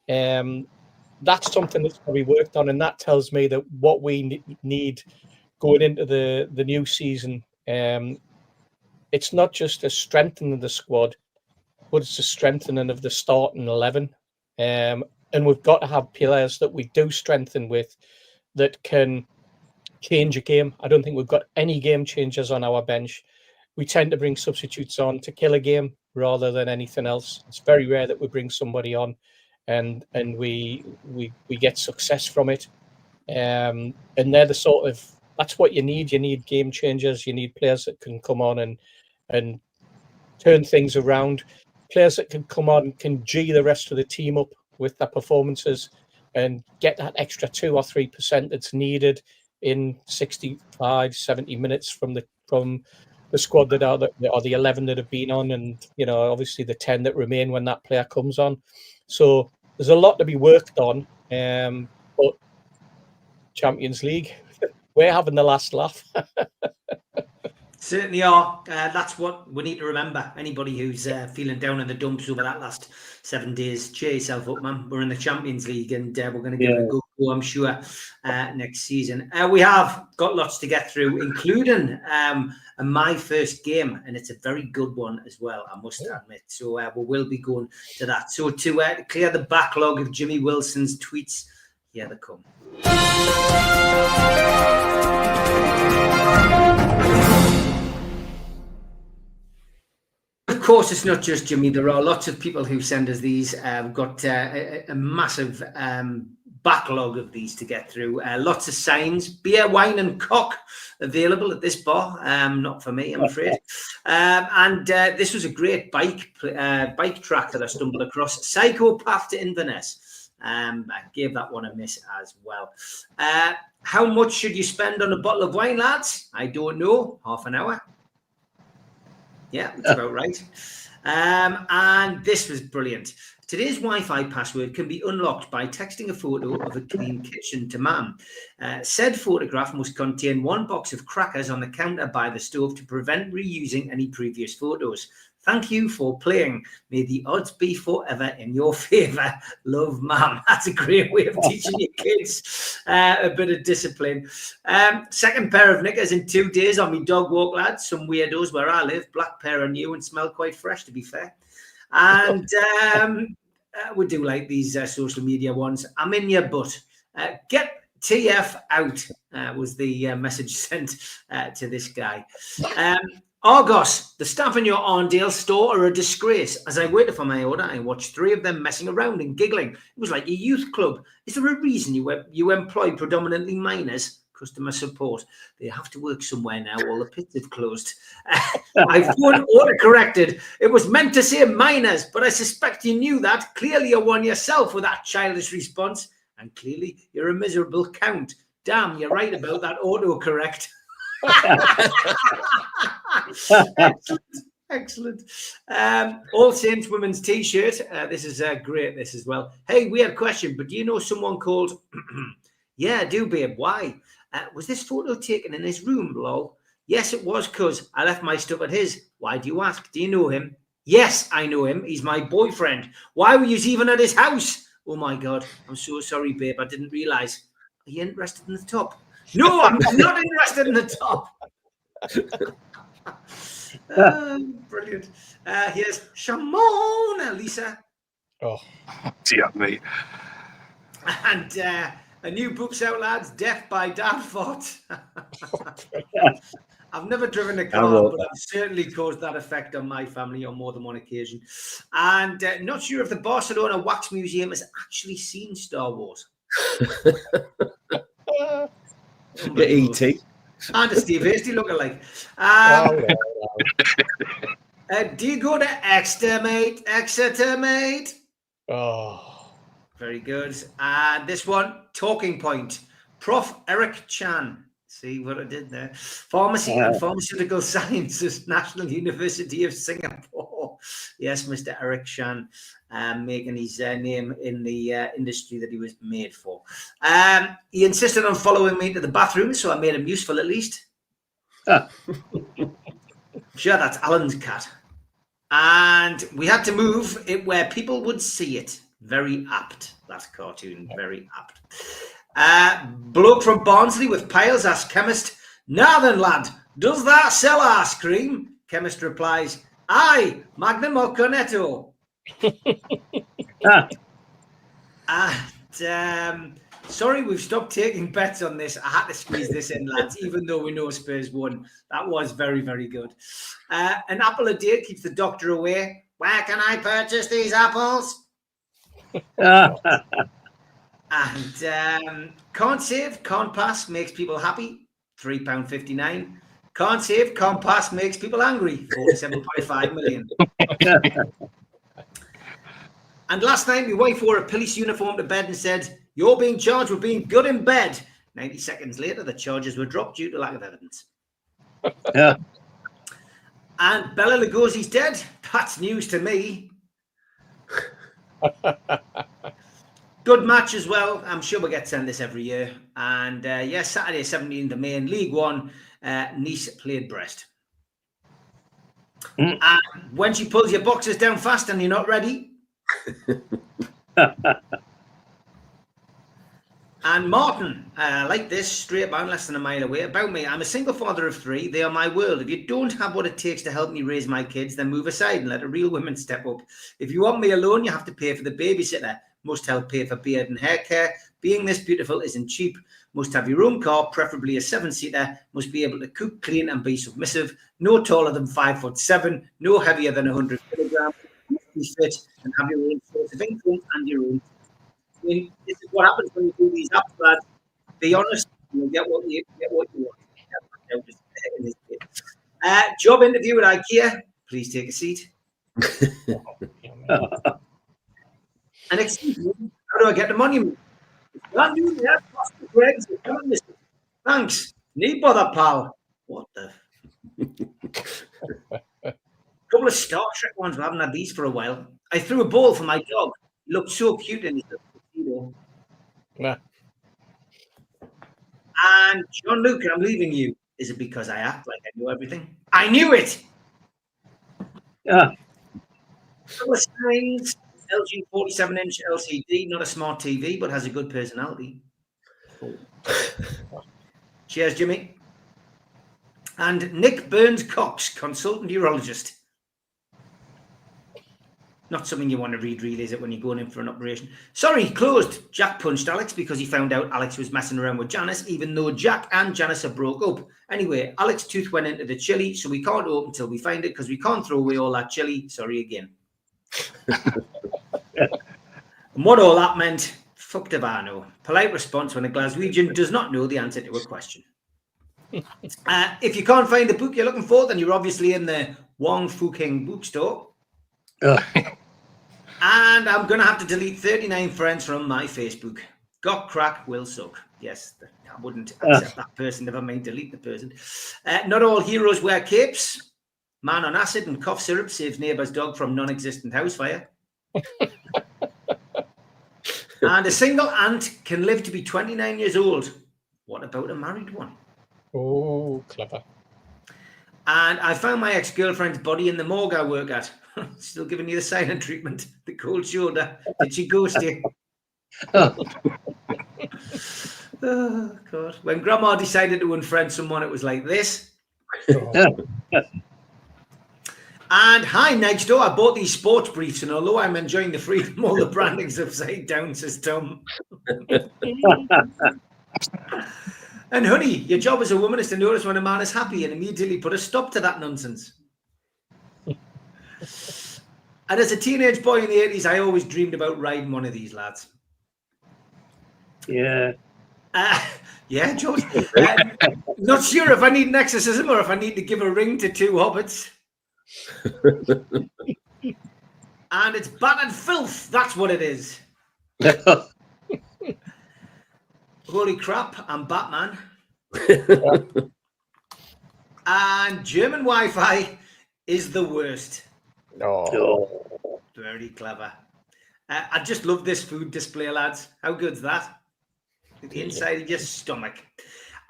Speaker 8: that's something that's got to be worked on, and that tells me that what we need going into the new season, it's not just a strengthening of the squad, but it's a strengthening of the starting 11. And we've got to have players that we do strengthen with that can change a game. I don't think we've got any game changers on our bench. We tend to bring substitutes on to kill a game rather than anything else. It's very rare that we bring somebody on and we get success from it. And they're the sort of, that's what you need. You need game changers. You need players that can come on and turn things around. Players that can come on, can G the rest of the team up with their performances and get that extra 2 or 3% that's needed in 65, 70 minutes from the squad that are the 11 that have been on, and, you know, obviously the 10 that remain when that player comes on. So there's a lot to be worked on. But Champions League, we're having the last laugh.
Speaker 1: Certainly are. That's what we need to remember. Anybody who's feeling down in the dumps over that last 7 days, cheer yourself up, man. We're in the Champions League, and we're going to give it a go, I'm sure, next season. We have got lots to get through, including my first game, and it's a very good one as well, I must admit. So we will be going to that. So to clear the backlog of Jimmy Wilson's tweets, here they come. Of course, it's not just Jimmy. There are lots of people who send us these. We've got a massive backlog of these to get through. Lots of signs, beer, wine, and cock available at this bar. Not for me, I'm afraid. And this was a great bike track that I stumbled across. Psychopath to Inverness. I gave that one a miss as well. How much should you spend on a bottle of wine, lads? I don't know. Half an hour. Yeah, that's about right. And this was brilliant. Today's Wi-Fi password can be unlocked by texting a photo of a clean kitchen to Mum. Said photograph must contain 1 box of crackers on the counter by the stove to prevent reusing any previous photos. Thank you for playing. May the odds be forever in your favour. Love, Mum. That's a great way of teaching your kids a bit of discipline. Second pair of knickers in 2 days on me dog walk, lads. Some weirdos where I live. Black pair are new and smell quite fresh, to be fair. And we do like these social media ones. I'm in your butt. Get TF out was the message sent to this guy. Argos, the staff in your Arndale store are a disgrace. As I waited for my order, I watched 3 of them messing around and giggling. It was like a youth club. Is there a reason you employ predominantly minors? Customer support. They have to work somewhere now. All the pits have closed. My phone auto-corrected. It was meant to say minors, but I suspect you knew that. Clearly you're one yourself with that childish response. And clearly you're a miserable count. Damn, you're right about that autocorrect. Excellent. All Saints women's t-shirt. This is great, this as well. Hey, weird question, but do you know someone called yeah, I do, babe. Why? Was this photo taken in his room, lol? Yes, it was, cuz I left my stuff at his. Why do you ask? Do you know him? Yes, I know him. He's my boyfriend. Why were you even at his house? Oh my god, I'm so sorry, babe. I didn't realize. Are you interested in the top? No, I'm not interested in the top. Brilliant. Here's Shamona, Lisa.
Speaker 8: Oh,
Speaker 7: Dear me.
Speaker 1: And a new book's out, lads. Death by Dad Fort. I've never driven a car, but I've certainly caused that effect on my family on more than one occasion. And not sure if the Barcelona Wax Museum has actually seen Star Wars.
Speaker 6: Get E.T.
Speaker 1: And a Steve Hasty lookalike. Do you go to Exeter, mate?
Speaker 8: oh.
Speaker 1: Very good. And this one, talking point. Prof. Eric Chan. See what I did there? Pharmacy and Pharmaceutical Sciences, National University of Singapore. Yes, Mr. Eric Chan, making his name in the industry that he was made for. He insisted on following me to the bathroom, so I made him useful at least. Sure, that's Alan's cat. And we had to move it where people would see it. Very apt. That cartoon, very apt. Bloke from Barnsley with piles asks chemist, "Now then, lad, does that sell ice cream?" Chemist replies, "Aye, Magnum or Cornetto." And sorry, we've stopped taking bets on this. I had to squeeze this in, lads, even though we know Spurs won. That was very, very good. An apple a day keeps the doctor away. Where can I purchase these apples? And can't save, can't pass makes people happy. £3.59. Can't save, can't pass makes people angry. 47.5 million. And last night, my wife wore a police uniform to bed and said, "You're being charged with being good in bed." 90 seconds later, the charges were dropped due to lack of evidence.
Speaker 4: Yeah.
Speaker 1: And Bella Lugosi's dead. That's news to me. Good match as well. I'm sure we'll get sent this every year. And yes, Saturday, 17th of May in League One, Nice played Brest. And when she pulls your boxes down fast and you're not ready. And Martin, like this, straight down less than a mile away. About me, I'm a single father of 3. They are my world. If you don't have what it takes to help me raise my kids, then move aside and let a real woman step up. If you want me alone, you have to pay for the babysitter. Must help pay for beard and hair care. Being this beautiful isn't cheap. Must have your own car, preferably a 7-seater. Must be able to cook, clean, and be submissive. No taller than 5'7". No heavier than 100 kilograms. Must be fit and have your own source of income and your own. I mean, this is what happens when you do these apps, lads. Be honest, you'll get what you want. Job interview at IKEA. Please take a seat. And excuse me, how do I get the monument? Brand new, yeah, plastic Greg's. Thanks. Need bother, pal. What the? Couple of Star Trek ones. We haven't had these for a while. I threw a ball for my dog. He looked so cute in his tuxedo.
Speaker 8: Nah.
Speaker 1: And John Luke, I'm leaving you. Is it because I act like I know everything? I knew it.
Speaker 4: Yeah.
Speaker 1: Couple of signs. LG 47-inch LCD, not a smart TV, but has a good personality. Cheers, Jimmy. And Nick Burns-Cox, consultant urologist. Not something you want to read, really, is it, when you're going in for an operation? Sorry, closed. Jack punched Alex because he found out Alex was messing around with Janice, even though Jack and Janice have broke up. Anyway, Alex's tooth went into the chili, so we can't open until we find it because we can't throw away all that chili. Sorry again. And what all that meant, fucked if I know. Polite response when a Glaswegian does not know the answer to a question. If you can't find the book you're looking for, then you're obviously in the Wong Fu King bookstore. And I'm going to have to delete 39 friends from my Facebook. Got crack, will suck. Yes, I wouldn't accept that person, never mind delete the person. Not all heroes wear capes. Man on acid and cough syrup saves neighbour's dog from non-existent house fire. And a single ant can live to be 29 years old. What about a married one?
Speaker 8: Oh, clever.
Speaker 1: And I found my ex-girlfriend's body in the morgue I work at. Still giving you the silent treatment, the cold shoulder. Did she ghost you? Oh, God. When Grandma decided to unfriend someone, it was like this. And hi, next door. I bought these sports briefs, and although I'm enjoying the freedom, all the branding's upside down, says Tom. And honey, your job as a woman is to notice when a man is happy and immediately put a stop to that nonsense. And as a teenage boy in the 80s, I always dreamed about riding one of these lads.
Speaker 4: Yeah.
Speaker 1: Yeah, George. Not sure if I need an exorcism or if I need to give a ring to two hobbits. And it's battered filth. That's what it is. Holy crap, I'm Batman. And German Wi-Fi is the worst.
Speaker 6: Oh.
Speaker 1: Very clever. I just love this food display, lads. How good's that? The inside of your stomach.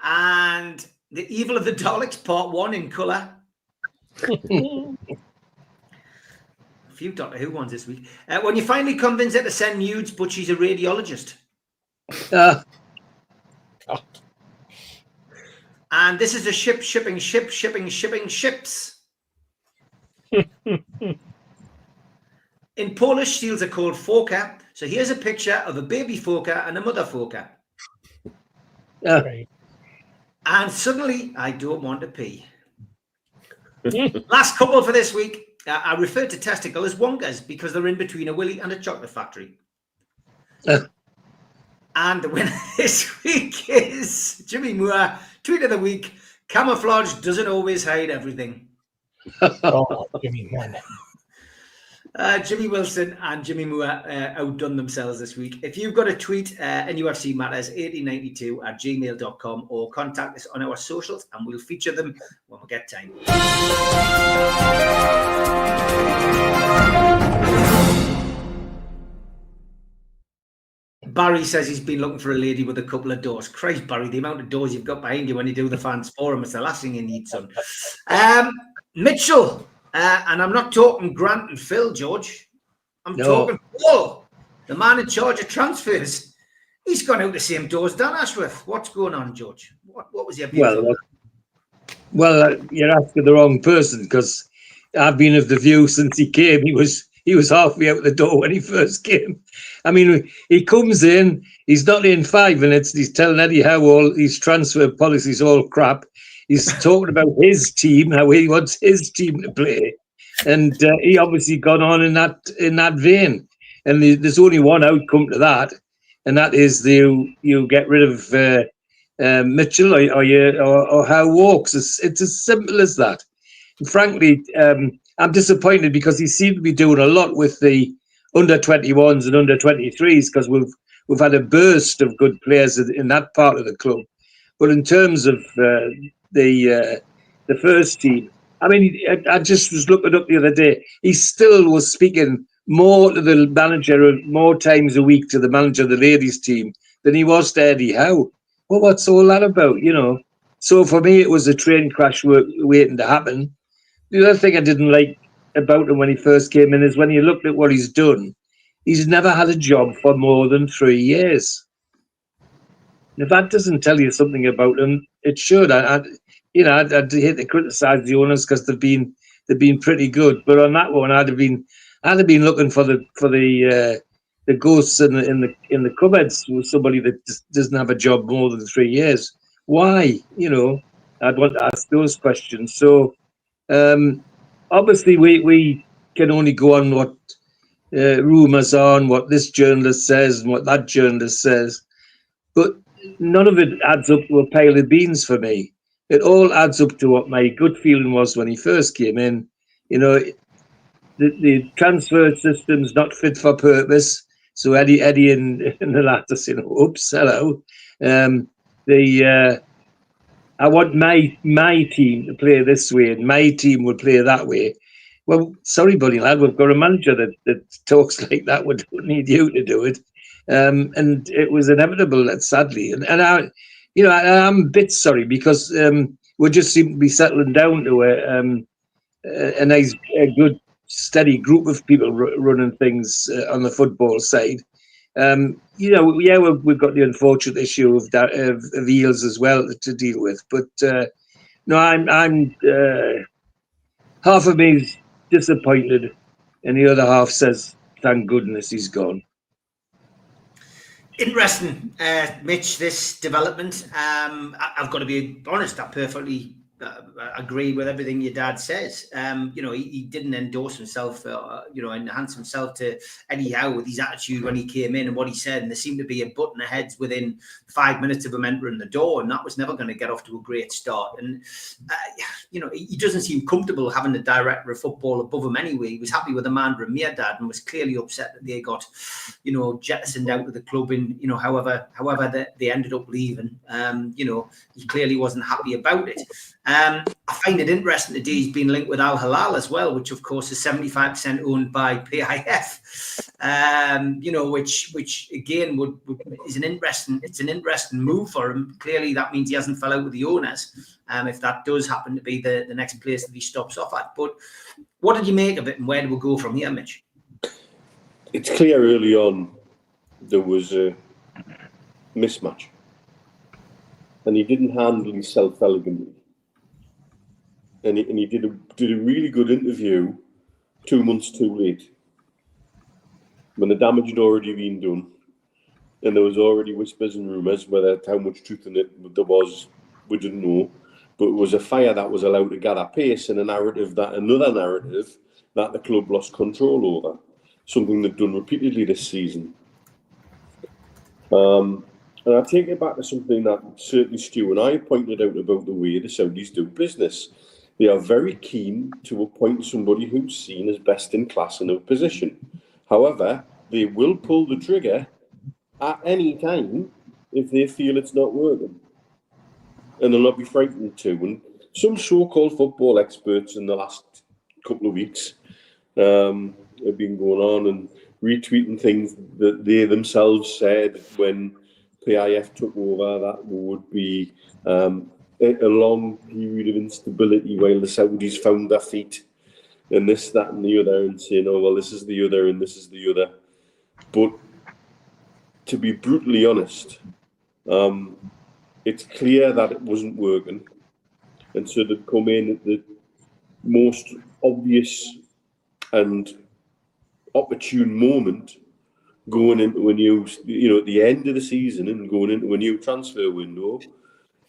Speaker 1: And The Evil of the Daleks, Part 1 in colour. A few Doctor Who ones this week. When you finally convince her to send nudes, but she's a radiologist. And this is a ship shipping ships. In Polish, seals are called foka. So here's a picture of a baby foka and a mother foka.
Speaker 6: Right.
Speaker 1: And suddenly, I don't want to pee. Last couple for this week. I refer to testicle as wonkas because they're in between a willy and a chocolate factory. And the winner this week is Jimmy Moore. Tweet of the week. Camouflage doesn't always hide everything.
Speaker 6: Oh, Jimmy, man.
Speaker 1: Jimmy Wilson and Jimmy Moore outdone themselves this week. If you've got a tweet, NUFC Matters 1892 at gmail.com or contact us on our socials and we'll feature them when we get time. Barry says he's been looking for a lady with a couple of doors. Christ, Barry, the amount of doors you've got behind you when you do the fans forum, it's the last thing you need, son. Mitchell, and I'm not talking Grant and Phil, George. I'm talking Paul, the man in charge of transfers. He's gone out the same doors, Dan Ashworth. What's going on, George? What was your view?
Speaker 4: Well, you're asking the wrong person because I've been of the view since he came. He was halfway out the door when he first came. I mean, he comes in, he's not in 5 minutes, he's telling Eddie how all these transfer policies all crap. He's talking about his team, how he wants his team to play. And he obviously gone on in that vein. And there's only one outcome to that, and that is you get rid of Mitchell or Howe Walks. It's as simple as that. And frankly, I'm disappointed because he seemed to be doing a lot with the under 21s and under 23s because we've had a burst of good players in that part of the club. But in terms of the first team, I mean, I just was looking up the other day. He still was speaking more to the manager, more times a week to the manager of the ladies' team than he was to Eddie Howe. Well, what's all that about, you know? So for me, it was a train crash waiting to happen. The other thing I didn't like about him when he first came in is when you looked at what he's done, he's never had a job for more than 3 years. If that doesn't tell you something about him, it should. I'd hate to criticise the owners because they've been pretty good, but on that one, I'd have been looking for the ghosts in the cupboards with somebody that just doesn't have a job more than 3 years. Why? You know, I'd want to ask those questions. So obviously, we can only go on what rumours are and what this journalist says and what that journalist says, but none of it adds up to a pile of beans for me. It all adds up to what my gut feeling was when he first came in. You know, the transfer system's not fit for purpose. So Eddie and the latter saying, "Oops, hello." I want my team to play this way, and my team would play that way. Well, sorry, buddy lad, we've got a manager that talks like that. We don't need you to do it. And it was inevitable, sadly. And I'm a bit sorry because we just seem to be settling down to a nice, good, steady group of people running things on the football side. We've got the unfortunate issue of Eels as well to deal with. But no, I'm half of me's disappointed, and the other half says, "Thank goodness he's gone."
Speaker 1: Interesting, Mitch, this development. I've got to be honest, I perfectly agree with everything your dad says. He didn't endorse himself, enhance himself to anyhow with his attitude when he came in and what he said. And there seemed to be a button of heads within 5 minutes of him entering the door, and that was never going to get off to a great start. And, he doesn't seem comfortable having the director of football above him anyway. He was happy with Amanda and Mia, dad, and was clearly upset that they got, jettisoned out of the club in, however they ended up leaving. He clearly wasn't happy about it. I find it interesting today he's been linked with Al Hilal as well, which of course is 75% owned by PIF. Which again is an interesting move for him. Clearly that means he hasn't fell out with the owners. If that does happen to be the next place that he stops off at. But what did you make of it, and where do we go from here, Mitch?
Speaker 5: It's clear early on there was a mismatch, and he didn't handle himself elegantly. And he did a really good interview 2 months too late, when the damage had already been done, and there was already whispers and rumours. Whether how much truth in it there was, we didn't know. But it was a fire that was allowed to gather pace, and another narrative that the club lost control over, something they've done repeatedly this season. And I take it back to something that certainly Stu and I pointed out about the way the Saudis do business. They are very keen to appoint somebody who's seen as best in class in a position. However, they will pull the trigger at any time if they feel it's not working. And they'll not be frightened to. And some so-called football experts in the last couple of weeks have been going on and retweeting things that they themselves said when PIF took over, that would be a long period of instability while the Saudis found their feet, and this, that, and the other, and saying, "Oh well, this is the other, and this is the other." But to be brutally honest, it's clear that it wasn't working, and so they've come in at the most obvious and opportune moment, going into a new, at the end of the season and going into a new transfer window,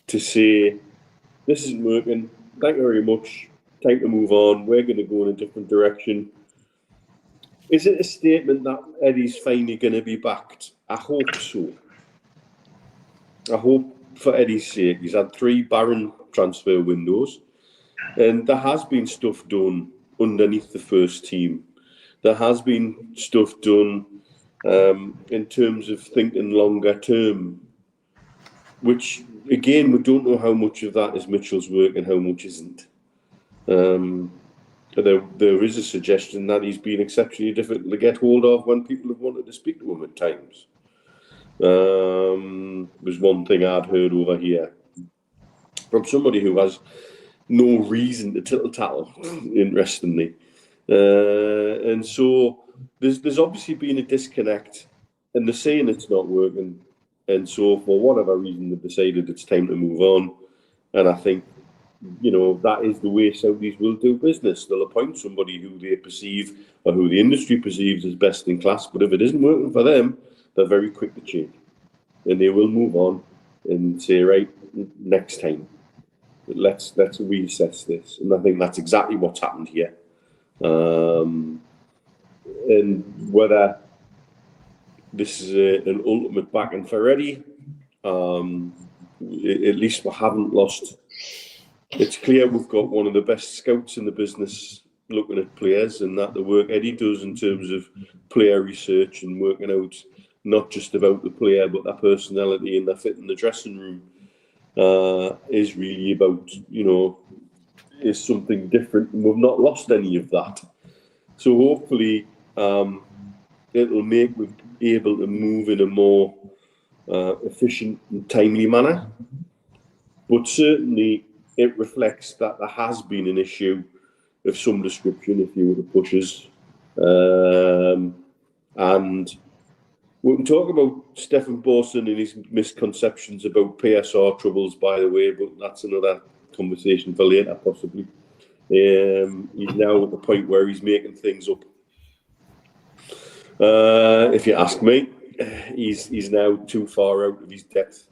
Speaker 5: to say, "This isn't working. Thank you very much. Time to move on. We're going to go in a different direction." Is it a statement that Eddie's finally going to be backed? I hope so. I hope for Eddie's sake. He's had 3 barren transfer windows, and there has been stuff done underneath the first team. There has been stuff done in terms of thinking longer term, which, again, we don't know how much of that is Mitchell's work and how much isn't. There is a suggestion that he's been exceptionally difficult to get hold of when people have wanted to speak to him at times. Was one thing I'd heard over here from somebody who has no reason to tittle-tattle, interestingly. And so there's obviously been a disconnect, and they're saying it's not working. And so for whatever reason, they've decided it's time to move on. And I think, that is the way Saudis will do business. They'll appoint somebody who they perceive, or who the industry perceives as best in class. But if it isn't working for them, they're very quick to change. And they will move on and say, right, next time, let's reassess this. And I think that's exactly what's happened here. And whether this is an ultimate backing for Eddie, at least we haven't lost. It's clear we've got one of the best scouts in the business looking at players, and that the work Eddie does in terms of player research and working out not just about the player but their personality and their fit in the dressing room is really about, is something different, and we've not lost any of that. So hopefully it'll make us able to move in a more efficient and timely manner. But certainly it reflects that there has been an issue of some description, if you were to push us. And We can talk about Stefan Borson and his misconceptions about PSR troubles, by the way, but that's another conversation for later, possibly. He's now at the point where he's making things up. If you ask me, he's now too far out of his depth.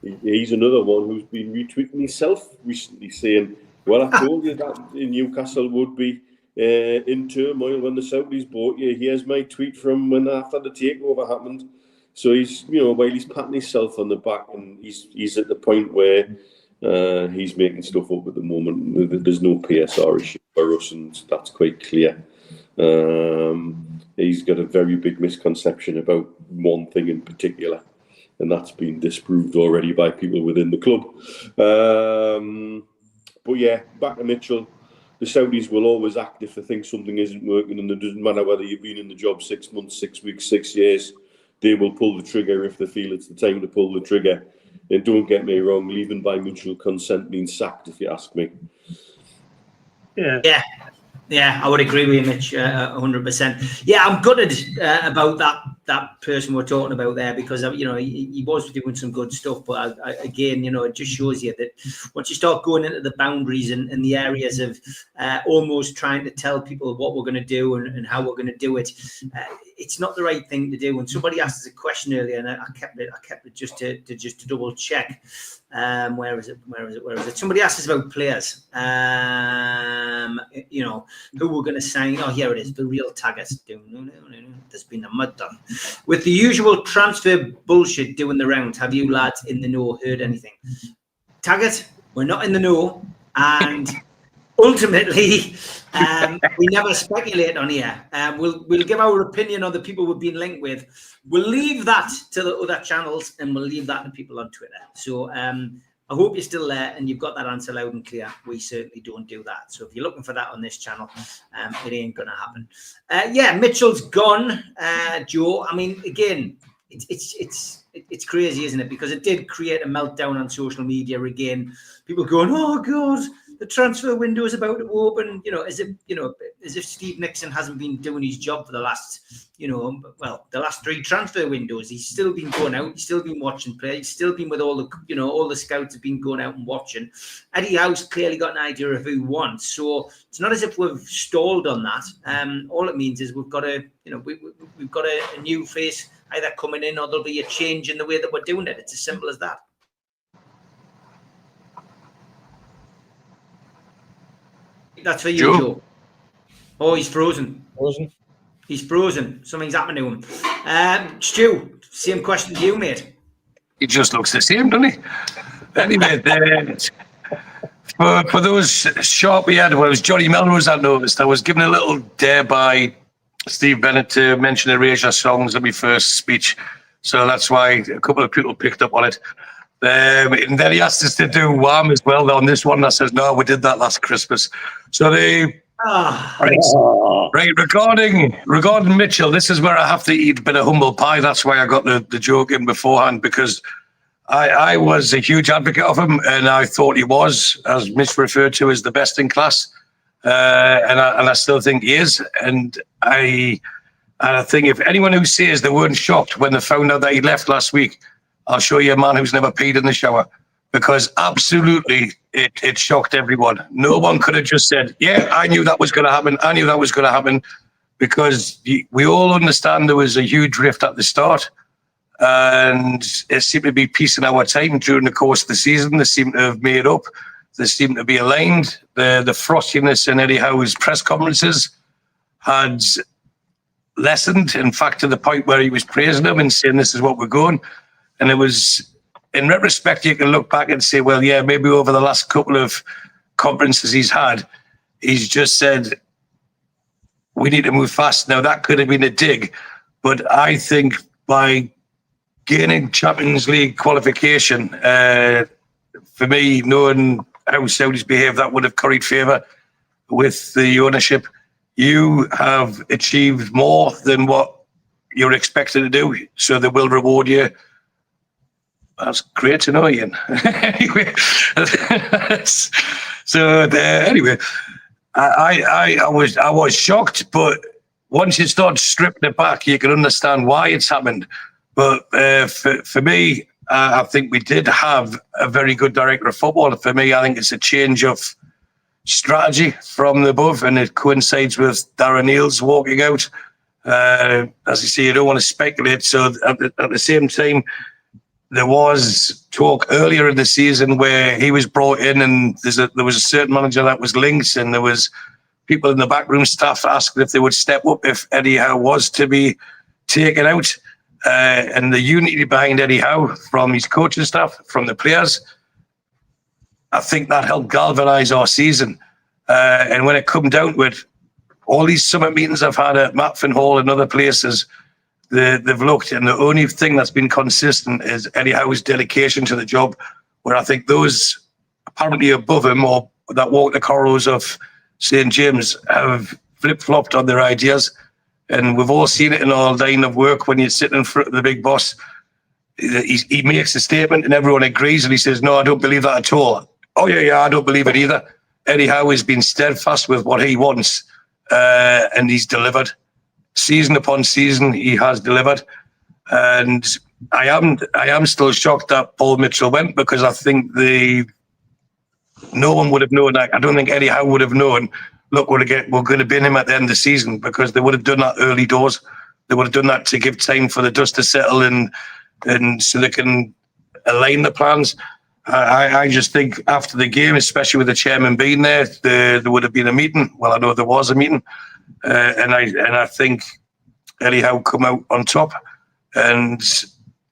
Speaker 5: He's another one who's been retweeting himself recently, saying, "Well, I told you that Newcastle would be in turmoil when the Saudis bought you. Here's my tweet from when after the takeover happened." So he's, while he's patting himself on the back, and he's at the point where he's making stuff up at the moment. There's no PSR issue for us, and that's quite clear. He's got a very big misconception about one thing in particular, and that's been disproved already by people within the club. But yeah, back to Mitchell. The Saudis will always act if they think something isn't working, and it doesn't matter whether you've been in the job 6 months, 6 weeks, 6 years. They will pull the trigger if they feel it's the time to pull the trigger. And don't get me wrong, leaving by mutual consent means sacked, if you ask me.
Speaker 1: Yeah, I would agree with you, Mitch, 100%. Yeah, I'm gutted about that person we're talking about there, because he was doing some good stuff, but again, it just shows you that once you start going into the boundaries and the areas of almost trying to tell people what we're going to do and how we're going to do it, it's not the right thing to do. When somebody asked us a question earlier, and I kept it just to double check. Where is it? Somebody asked us about players. Who we're going to sign. Oh, here it is. The real Taggart. There's been a mud done. With the usual transfer bullshit doing the rounds, have you lads in the know heard anything? Taggart, we're not in the know, and ultimately, we never speculate on here. We'll give our opinion on the people we've been linked with. We'll leave that to the other channels, and we'll leave that to people on Twitter. So I hope you're still there and you've got that answer loud and clear. We certainly don't do that. So if you're looking for that on this channel, it ain't going to happen. Mitchell's gone, Joe. I mean, again, it's crazy, isn't it? Because it did create a meltdown on social media again. People going, "Oh God, the transfer window is about to open," as if Steve Nixon hasn't been doing his job for the last, the last 3 transfer windows. He's still been going out. He's still been watching play. He's still been with all the scouts have been going out and watching. Eddie Howe's clearly got an idea of who he wants. So it's not as if we've stalled on that. All it means is we've got we've got a new face either coming in, or there'll be a change in the way that we're doing it. It's as simple as that. That's for you, Joe. Oh, he's frozen. He's frozen. Something's happened to him. Stu, same question to you, mate.
Speaker 7: He just looks the same, doesn't he? Anyway, for those sharp-eared, well, it was Johnny Melrose I noticed. I was given a little dare by Steve Bennett to mention Erasure songs in my first speech. So that's why a couple of people picked up on it. And then he asked us to do Wham as well on this one. I says, no, we did that last Christmas. So right, regarding Mitchell, this is where I have to eat a bit of humble pie. That's why I got the joke in beforehand, because I was a huge advocate of him, and I thought he was, as Mitch referred to, as the best in class. And I still think he is. And I think if anyone who says they weren't shocked when they found out that he left last week, I'll show you a man who's never peed in the shower, because absolutely it shocked everyone. No one could have just said, yeah, I knew that was going to happen. I knew that was going to happen, because we all understand there was a huge rift at the start, and it seemed to be peace in our time during the course of the season. They seemed to have made up. They seemed to be aligned. The frostiness in Eddie Howe's press conferences had lessened, in fact, to the point where he was praising them and saying, this is what we're going. And it was, in retrospect, you can look back and say, well, yeah, maybe over the last couple of conferences he's had, he's just said, we need to move fast. Now, that could have been a dig, but I think by gaining Champions League qualification, for me, knowing how Saudis behave, that would have curried favour with the ownership. You have achieved more than what you're expected to do, so they will reward you. That's great to know, Ian. Anyway, I was shocked, but once you start stripping it back, you can understand why it's happened. But for me, I think we did have a very good director of football. For me, I think it's a change of strategy from the above, and it coincides with Darren Neal's walking out. As you say, you don't want to speculate. So at the same time, there was talk earlier in the season where he was brought in, and there was a certain manager that was linked, and there was people in the backroom staff asked if they would step up if Eddie Howe was to be taken out. And the unity behind Eddie Howe from his coaching staff, from the players, I think that helped galvanise our season. And when it come down to it, all these summer meetings I've had at Matfin Hall and other places, they've looked, and the only thing that's been consistent is Eddie Howe's dedication to the job, where I think those apparently above him or that walk the corridors of St. James have flip-flopped on their ideas. And we've all seen it in our line of work when you sit in front of the big boss. He makes a statement and everyone agrees, and he says, no, I don't believe that at all. Oh, yeah, I don't believe it either. Eddie Howe has been steadfast with what he wants, and he's delivered. Season upon season, he has delivered. And I am still shocked that Paul Mitchell went, because I think no one would have known. I don't think Eddie Howe would have known, look, we're going to bin him at the end of the season, because they would have done that early doors. They would have done that to give time for the dust to settle and so they can align the plans. I just think after the game, especially with the chairman being there would have been a meeting. Well, I know there was a meeting, and I think Eddie Howe come out on top, and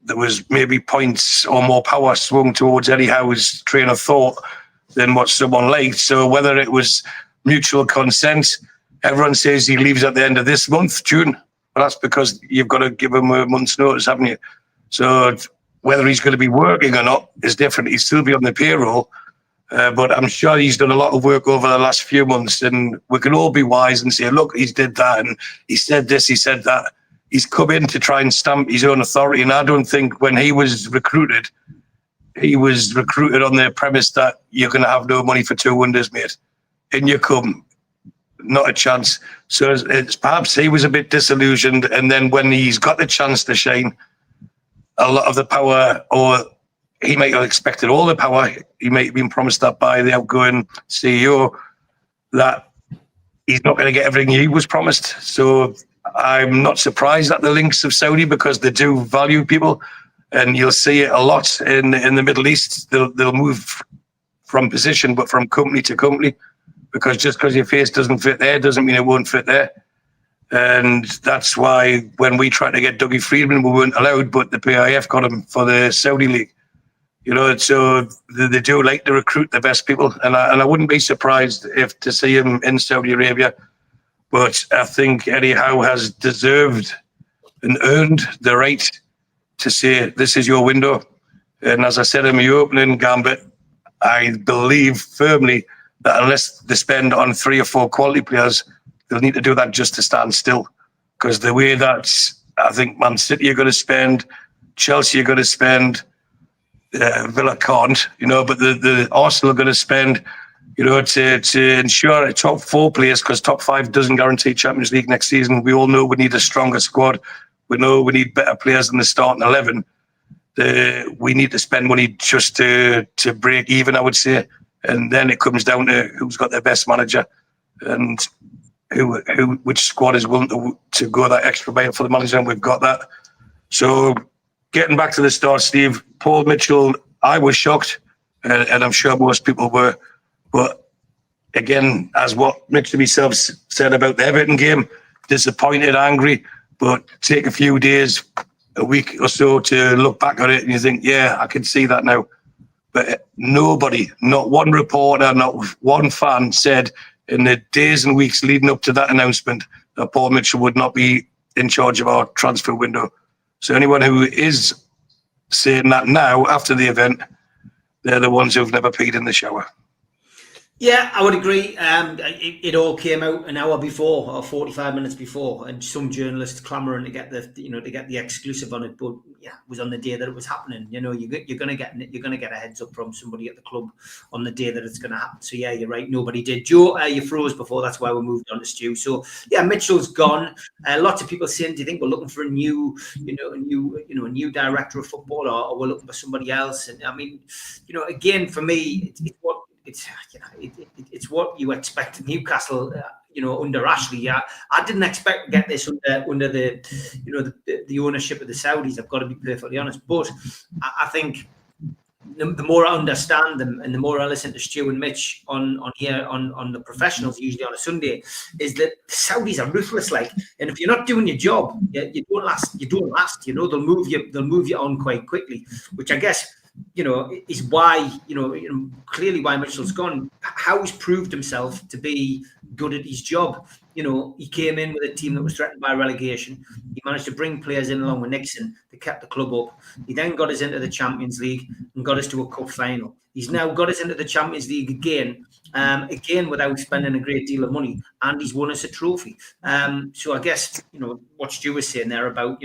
Speaker 7: there was maybe points or more power swung towards Eddie Howe's train of thought than what someone liked. So whether it was mutual consent, everyone says he leaves at the end of this month, June. Well, that's because you've got to give him a month's notice, haven't you? So whether he's going to be working or not is different. He'll still be on the payroll, but I'm sure he's done a lot of work over the last few months, and we can all be wise and say, look, he's did that, and he said this, he said that. He's come in to try and stamp his own authority, and I don't think when he was recruited on the premise that you're going to have no money for 2 wonders, mate. And you come, not a chance. So it's perhaps he was a bit disillusioned, and then when he's got the chance to shine, a lot of the power, or he might have expected all the power, he might have been promised that by the outgoing CEO, that he's not going to get everything he was promised. So I'm not surprised at the links of Saudi, because they do value people, and you'll see it a lot in the Middle East. They'll move from position, but from company to company, because just because your face doesn't fit there doesn't mean it won't fit there. And that's why when we tried to get Dougie Friedman, we weren't allowed, but the PIF got him for the Saudi League. You know, so they do like to recruit the best people, and I wouldn't be surprised if to see him in Saudi Arabia. But I think Eddie Howe has deserved and earned the right to say, this is your window. And as I said in my opening gambit, I believe firmly that unless they spend on 3 or 4 quality players, they'll need to do that just to stand still. Because the way that I think Man City are going to spend, Chelsea are going to spend, Villa can't, you know, but the Arsenal are going to spend, you know, to ensure a top 4 place, because top 5 doesn't guarantee Champions League next season. We all know we need a stronger squad. We know we need better players than the starting 11. We need to spend money just to break even, I would say. And then it comes down to who's got the best manager and which squad is willing to go that extra mile for the manager, and we've got that. So getting back to the start, Steve, Paul Mitchell, I was shocked, and I'm sure most people were. But again, as what Mitch himself said about the Everton game, disappointed, angry, but take a few days, a week or so to look back at it, and you think, yeah, I can see that now. But nobody, not one reporter, not one fan said in the days and weeks leading up to that announcement that Paul Mitchell would not be in charge of our transfer window. So anyone who is saying that now after the event, they're the ones who've never peed in the shower.
Speaker 1: Yeah, I would agree. It all came out an hour before or 45 minutes before, and some journalists clamouring to get the exclusive on it. But yeah, it was on the day that it was happening. You're gonna get a heads up from somebody at the club on the day that it's gonna happen. So yeah, you're right. Nobody did. Joe, you froze before. That's why we moved on to Stu. So yeah, Mitchell's gone. Lots of people saying, "Do you think we're looking for a new director of football, or we're looking for somebody else?" And I mean, again, for me, it's what you expect Newcastle, under Ashley. Yeah, I didn't expect to get this under the ownership of the Saudis. I've got to be perfectly honest, but I think the more I understand them and the more I listen to Stu and Mitch on the professionals, usually on a Sunday, is that the Saudis are ruthless. And if you're not doing your job, you don't last. You don't last. They'll move you on quite quickly, which I guess is why clearly why Mitchell's gone. Howe's proved himself to be good at his job. He came in with a team that was threatened by relegation. He managed to bring players in along with Nixon that kept the club up. He then got us into the Champions League and got us to a cup final. He's now got us into the Champions League again without spending a great deal of money, and he's won us a trophy. So I guess what Stu was saying there about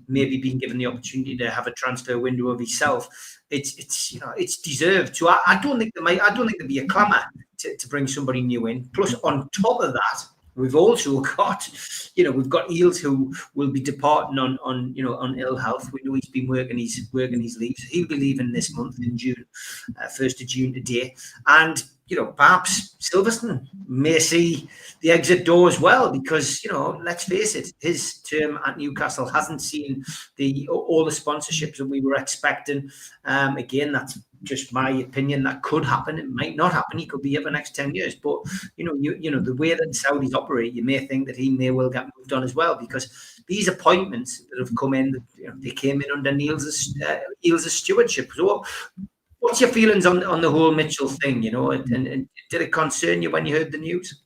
Speaker 1: maybe being given the opportunity to have a transfer window of himself. It's deserved. So I don't think there'd be a clamour to bring somebody new in. Plus, on top of that, we've also got, we've got Eels who will be departing on ill health. We know he's been working his leave. So he'll be leaving this month in June, 1st of June today. And perhaps Silverstone may see the exit door as well, because let's face it, his term at Newcastle hasn't seen all the sponsorships that we were expecting. Again, that's just my opinion. That could happen. It might not happen. He could be here for the next 10 years. But the way that the Saudis operate, you may think that he may well get moved on as well, because these appointments that have come in, they came in under Eels' stewardship. So what's your feelings on the whole Mitchell thing? And did it concern you when you heard the news?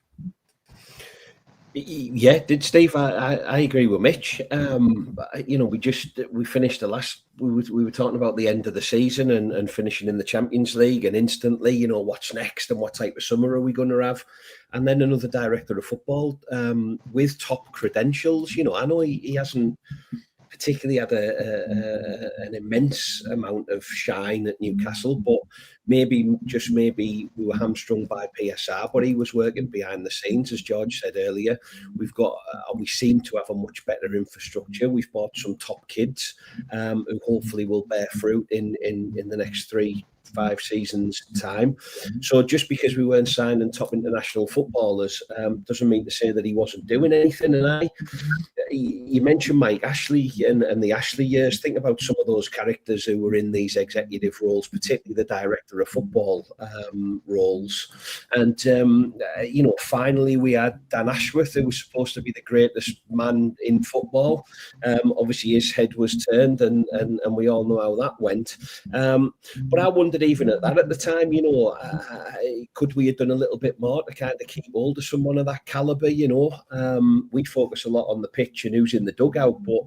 Speaker 6: Yeah, did Steve? I agree with Mitch. We finished the last. We were talking about the end of the season and finishing in the Champions League, and instantly, what's next and what type of summer are we going to have? And then another director of football with top credentials. I know he hasn't particularly had an immense amount of shine at Newcastle, but maybe we were hamstrung by PSR, but he was working behind the scenes, as George said earlier. We seem to have a much better infrastructure. We've bought some top kids who hopefully will bear fruit in the next 3-5 seasons time. So just because we weren't signing top international footballers doesn't mean to say that he wasn't doing anything. And you mentioned Mike Ashley and the Ashley years. Think about some of those characters who were in these executive roles, particularly the director of football roles. And finally we had Dan Ashworth, who was supposed to be the greatest man in football. Obviously his head was turned, and we all know how that went. But I wondered, even at the time, could we have done a little bit more to kind of keep hold of someone of that calibre? We focus a lot on the pitch and who's in the dugout, but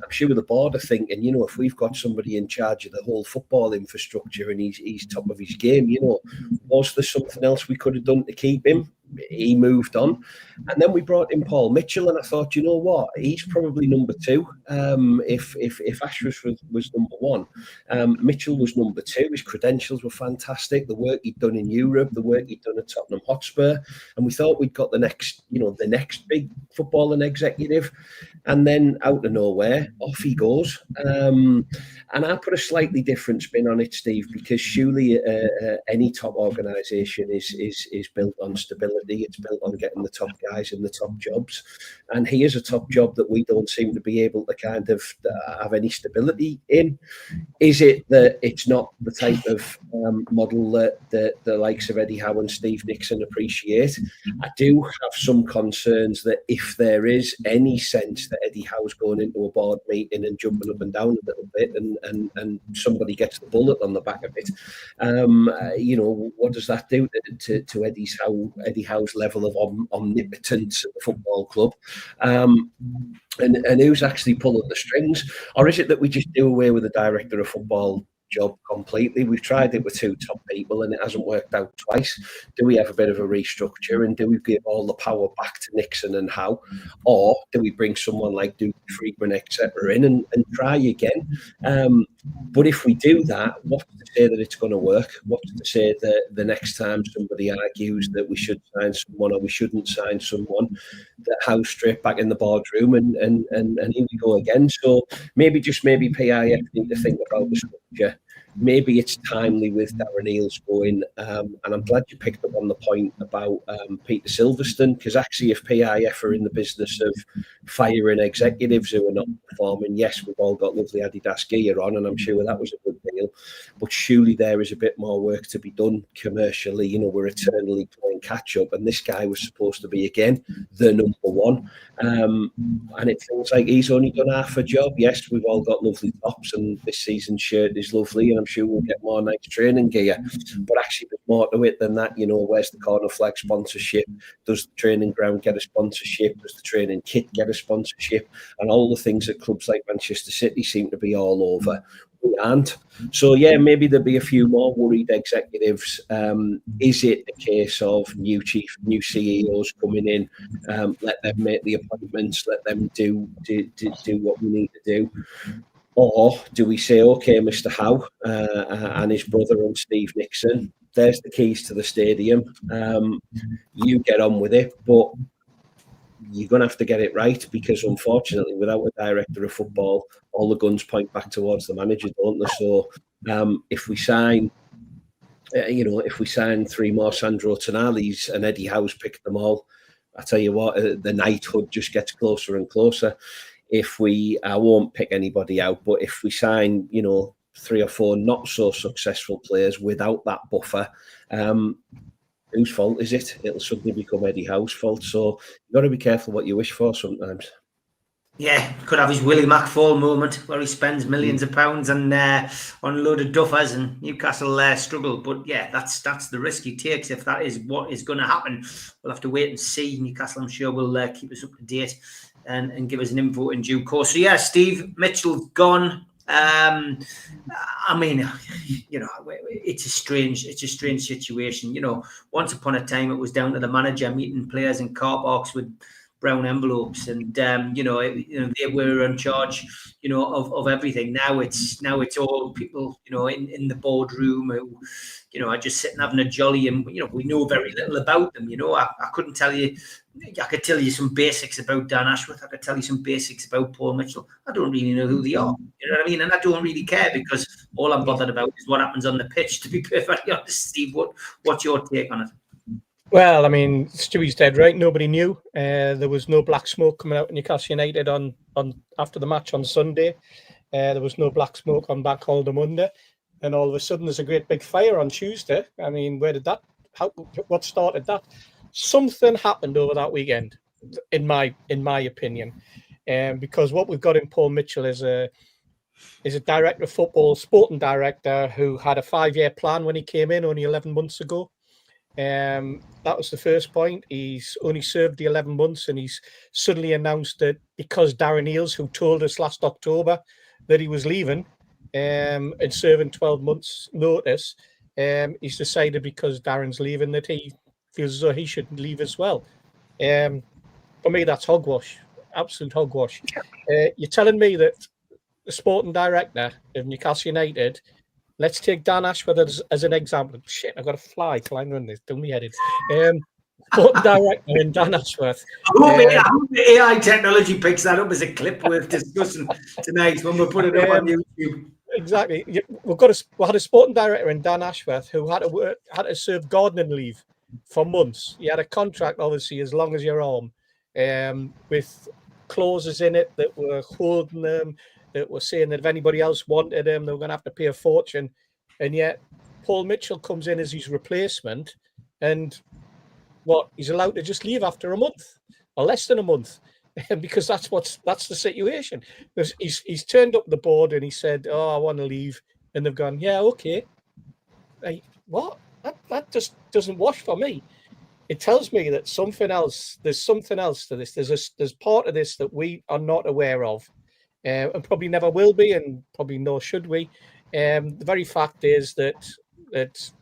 Speaker 6: I'm sure the board are thinking, if we've got somebody in charge of the whole football infrastructure and he's top of his game, was there something else we could have done to keep him? He moved on, and then we brought in Paul Mitchell, and I thought, what, he's probably number two. If Ashworth was number one, Mitchell was number two. His credentials were fantastic. The work he'd done in Europe, the work he'd done at Tottenham Hotspur, and we thought we'd got the next big footballing executive. And then out of nowhere, off he goes. And I put a slightly different spin on it, Steve, because surely any top organisation is built on stability. It's built on getting the top guys in the top jobs. And he is a top job that we don't seem to be able to kind of have any stability in. Is it that it's not the type of model that the likes of Eddie Howe and Steve Nixon appreciate? I do have some concerns that if there is any sense that Eddie Howe's going into a board meeting and jumping up and down a little bit and somebody gets the bullet on the back of it, what does that do to Eddie Howe's level of omnipotence at the football club? And who's actually pulling the strings? Or is it that we just do away with the director of football job completely. We've tried it with 2 top people and it hasn't worked out twice. Do we have a bit of a restructure and do we give all the power back to Nixon and Howe? Or do we bring someone like Duke Friedman, etc. in and try again? But if we do that, what's to say that it's going to work? What's to say that the next time somebody argues that we should sign someone or we shouldn't sign someone, that Howe's straight back in the boardroom and here we go again. So maybe PIF need to think about the structure. Maybe it's timely with Darren Eales going, and I'm glad you picked up on the point about Peter Silverstone, because actually if PIF are in the business of firing executives who are not performing, yes, we've all got lovely Adidas gear on, and I'm sure that was a good deal, but surely there is a bit more work to be done commercially. You know, we're eternally playing catch up, and this guy was supposed to be, again, the number one. And it feels like he's only done half a job. Yes, we've all got lovely tops, and this season's shirt is lovely, and I'm sure we'll get more nice training gear. But actually, there's more to it than that. You know, where's the corner flag sponsorship? Does the training ground get a sponsorship? Does the training kit get a sponsorship? And all the things that clubs like Manchester City seem to be all over. We aren't. So, yeah, maybe there'll be a few more worried executives. Is it a case of new CEOs coming in, let them make the appointments, let them do what we need to do? Or do we say, okay, Mr. Howe and his brother and Steve Nixon, there's the keys to the stadium. You get on with it, but you're going to have to get it right, because unfortunately, without a director of football, all the guns point back towards the manager, don't they? So if we sign, if we sign 3 more Sandro Tonali's and Eddie Howe's picked them all, I tell you what, the knighthood just gets closer and closer. I won't pick anybody out, but if we sign, 3 or 4 not so successful players without that buffer, whose fault is it? It'll suddenly become Eddie Howe's fault. So you've got to be careful what you wish for sometimes.
Speaker 1: Yeah, could have his Willie McFall moment where he spends millions of pounds on a load of duffers and Newcastle struggle. But yeah, that's the risk he takes if that is what is going to happen. We'll have to wait and see. Newcastle, I'm sure, will keep us up to date and give us an info in due course. So yeah, Steve Mitchell's gone. I mean, it's a strange situation. Once upon a time, it was down to the manager meeting players in car parks with brown envelopes, and they were in charge, of everything. Now it's all people, in the boardroom who, are just sitting having a jolly, and we know very little about them. I couldn't tell you. I could tell you some basics about Dan Ashworth. I could tell you some basics about Paul Mitchell. I don't really know who they are. You know what I mean? And I don't really care, because all I'm bothered about is what happens on the pitch, to be perfectly honest. Steve, what's your take on it?
Speaker 8: Well, I mean, Stewie's dead right. Nobody knew. There was no black smoke coming out in Newcastle United on after the match on Sunday. There was no black smoke on Bank Holiday Monday. And all of a sudden, there's a great big fire on Tuesday. I mean, what started that? Something happened over that weekend, in my opinion, because what we've got in Paul Mitchell is a director of football, sporting director, who had a 5-year plan when he came in only 11 months ago. That was the first point. He's only served the 11 months, and he's suddenly announced that because Darren Eales, who told us last October that he was leaving and serving 12 months notice, he's decided because Darren's leaving that he feels as though he should leave as well. For me, that's hogwash, absolute hogwash. You're telling me that the sporting director of Newcastle United, let's take Dan Ashworth as an example. Shit, I've got a fly flying around this, don't me headed. Sporting director in Dan Ashworth.
Speaker 1: I hope the AI technology picks that up as a clip worth discussing tonight when we put it up on YouTube.
Speaker 8: Exactly. We had a sporting director in Dan Ashworth who had to serve gardening leave for months. He had a contract, obviously, as long as your arm, with clauses in it that were holding them, that were saying that if anybody else wanted him, they were going to have to pay a fortune. And yet Paul Mitchell comes in as his replacement, and he's allowed to just leave after a month or less than a month, because that's the situation. Because he's turned up the board and he said, "Oh, I want to leave," and they've gone, "Yeah, okay." Like, what? That just doesn't wash for me. It tells me that there's something else to this. There's part of this that we are not aware of, and probably never will be, and probably nor should we. The very fact is that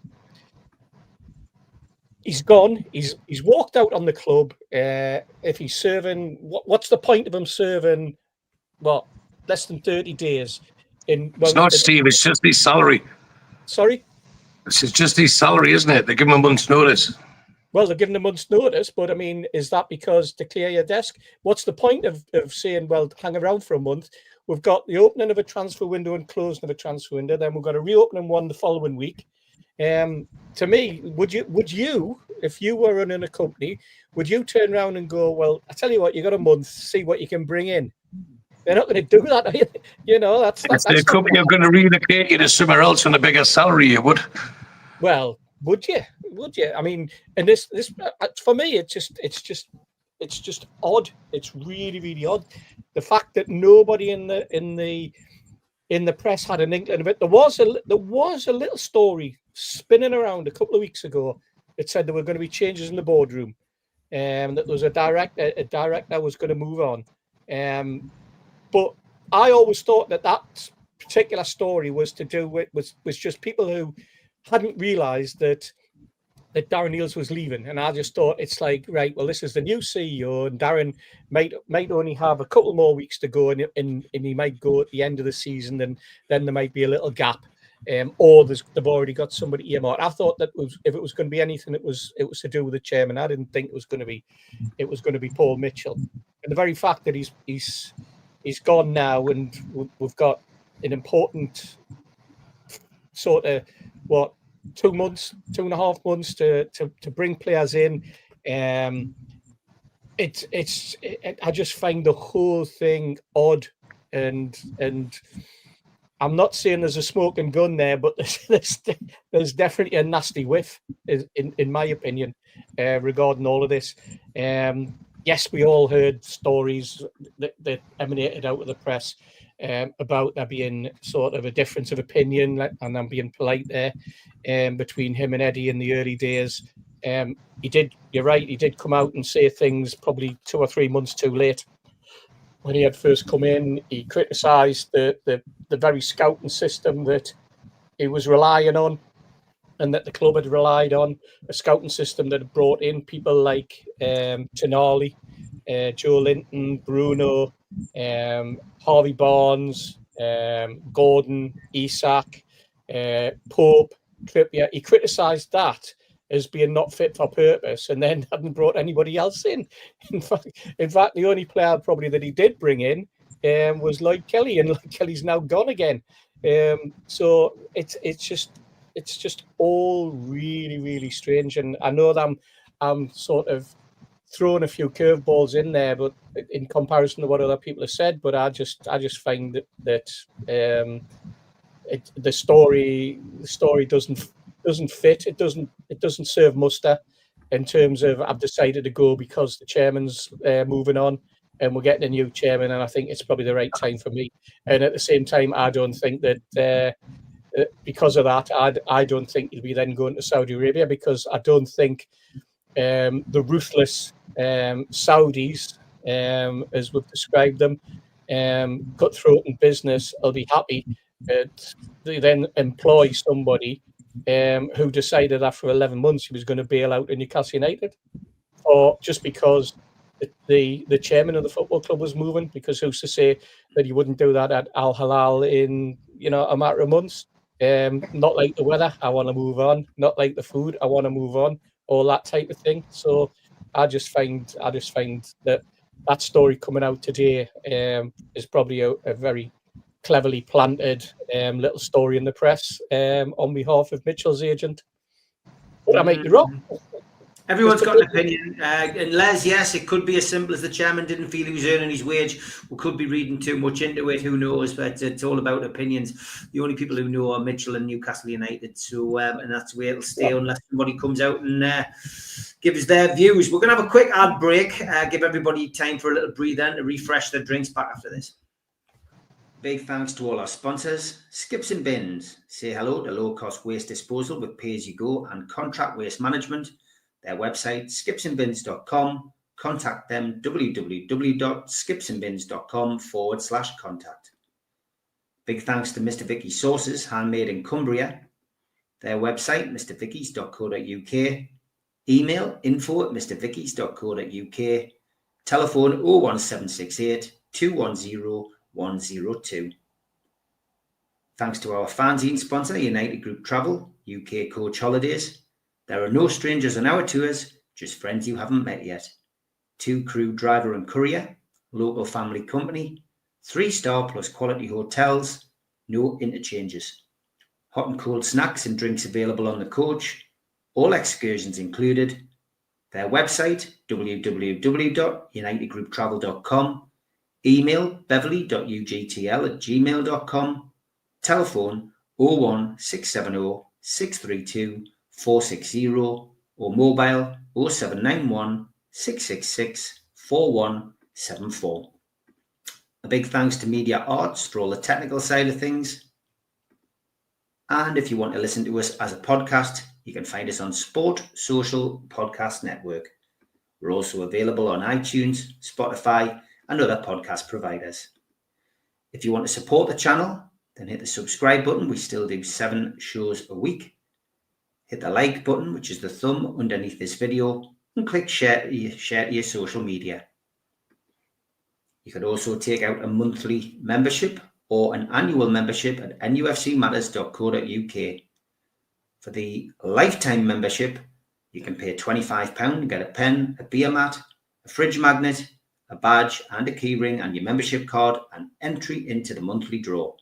Speaker 8: he's gone. He's walked out on the club. If he's serving, what's the point of him serving? What, less than 30 days?
Speaker 7: It's not Steve. It's just his salary.
Speaker 8: Sorry.
Speaker 7: This is just his salary, isn't it? They give him a month's notice.
Speaker 8: Well, they're giving a month's notice, but I mean, is that because to clear your desk? What's the point of saying, well, hang around for a month? We've got the opening of a transfer window and closing of a transfer window. Then we've got a reopening one the following week. To me, would you, if you were running a company, would you turn around and go, well, I tell you what, you got a month, see what you can bring in? They're not going to do that, are you? You know, that's
Speaker 7: the company are going to relocate you to somewhere else on a bigger salary. You would.
Speaker 8: Well, would you? Would you? I mean, and this for me, it's just odd. It's really, really odd. The fact that nobody in the press had an inkling of it. There was a little story spinning around a couple of weeks ago that said there were going to be changes in the boardroom, that there was a director was going to move on. But I always thought that particular story was to do with was just people who hadn't realised that Darren Neils was leaving, and I just thought it's like, right, well, this is the new CEO, and Darren might only have a couple more weeks to go, and he might go at the end of the season, and then there might be a little gap, or they've already got somebody earmarked. I thought that if it was going to be anything, it was to do with the chairman. I didn't think it was going to be Paul Mitchell, and the very fact that he's gone now, and we've got an important sort of 2.5 months to bring players in. I just find the whole thing odd, and I'm not saying there's a smoking gun there, but there's definitely a nasty whiff, in my opinion, regarding all of this. Yes, we all heard stories that emanated out of the press about there being sort of a difference of opinion, and I'm being polite there, between him and Eddie in the early days. You're right, he did come out and say things probably 2 or 3 months too late. When he had first come in, he criticised the very scouting system that he was relying on, and that the club had relied on, a scouting system that had brought in people like Tonali, Joe Linton, Bruno, Harvey Barnes, Gordon, Isak, Pope, Trippier. He criticised that as being not fit for purpose, and then hadn't brought anybody else in. In fact, the only player probably that he did bring in was Lloyd Kelly, and Lloyd Kelly's now gone again. So it's just all really, really strange. And I know that I'm sort of throwing a few curveballs in there, but in comparison to what other people have said, but I just find that the story doesn't fit. It doesn't serve muster in terms of I've decided to go because the chairman's moving on and we're getting a new chairman, and I think it's probably the right time for me. And at the same time, I don't think that because of that, I don't think he'll be then going to Saudi Arabia, because I don't think the ruthless Saudis, as we've described them, cutthroat in business, will be happy that they then employ somebody who decided after 11 months he was going to bail out in Newcastle United, or just because the chairman of the football club was moving, because who's to say that he wouldn't do that at Al Hilal in a matter of months. Not like the weather, I want to move on. Not like the food, I want to move on. All that type of thing. So I just find that story coming out today is probably a very cleverly planted little story in the press on behalf of Mitchell's agent. But I might be wrong.
Speaker 1: Everyone's got an opinion. And Les, yes, it could be as simple as the chairman didn't feel he was earning his wage. We could be reading too much into it. Who knows? But it's all about opinions. The only people who know are Mitchell and Newcastle United. So, and that's where it'll stay unless somebody comes out and gives their views. We're going to have a quick ad break. Give everybody time for a little breather and to refresh their drinks back after this. Big thanks to all our sponsors. Skips and Bins. Say hello to low-cost waste disposal with pay-as-you-go and contract waste management. Their website, skipsandbins.com. Contact them, www.skipsandbins.com/contact. Big thanks to Mr. Vicky's Sauces, handmade in Cumbria. Their website, mrvickies.co.uk. Email info@mrvickies.co.uk. Telephone 01768 210 102. Thanks to our fanzine sponsor, United Group Travel, UK Coach Holidays. There are no strangers on our tours, just friends you haven't met yet. 2 crew, driver and courier, local family company, 3-star plus quality hotels, no interchanges. Hot and cold snacks and drinks available on the coach, all excursions included. Their website, www.unitedgrouptravel.com. Email beverly.ugtl@gmail.com. Telephone 01670 632 460 or mobile 0791 666 4174. A big thanks to Media Arts for all the technical side of things. And if you want to listen to us as a podcast, you can find us on Sport Social Podcast Network. We're also available on iTunes, Spotify, and other podcast providers. If you want to support the channel, then hit the subscribe button. We still do 7 shows a week. Hit the like button, which is the thumb underneath this video, and click share to your social media. You can also take out a monthly membership or an annual membership at nufcmatterspodcast.co.uk. For the lifetime membership, you can pay £25 and get a pen, a beer mat, a fridge magnet, a badge and a keyring and your membership card and entry into the monthly draw.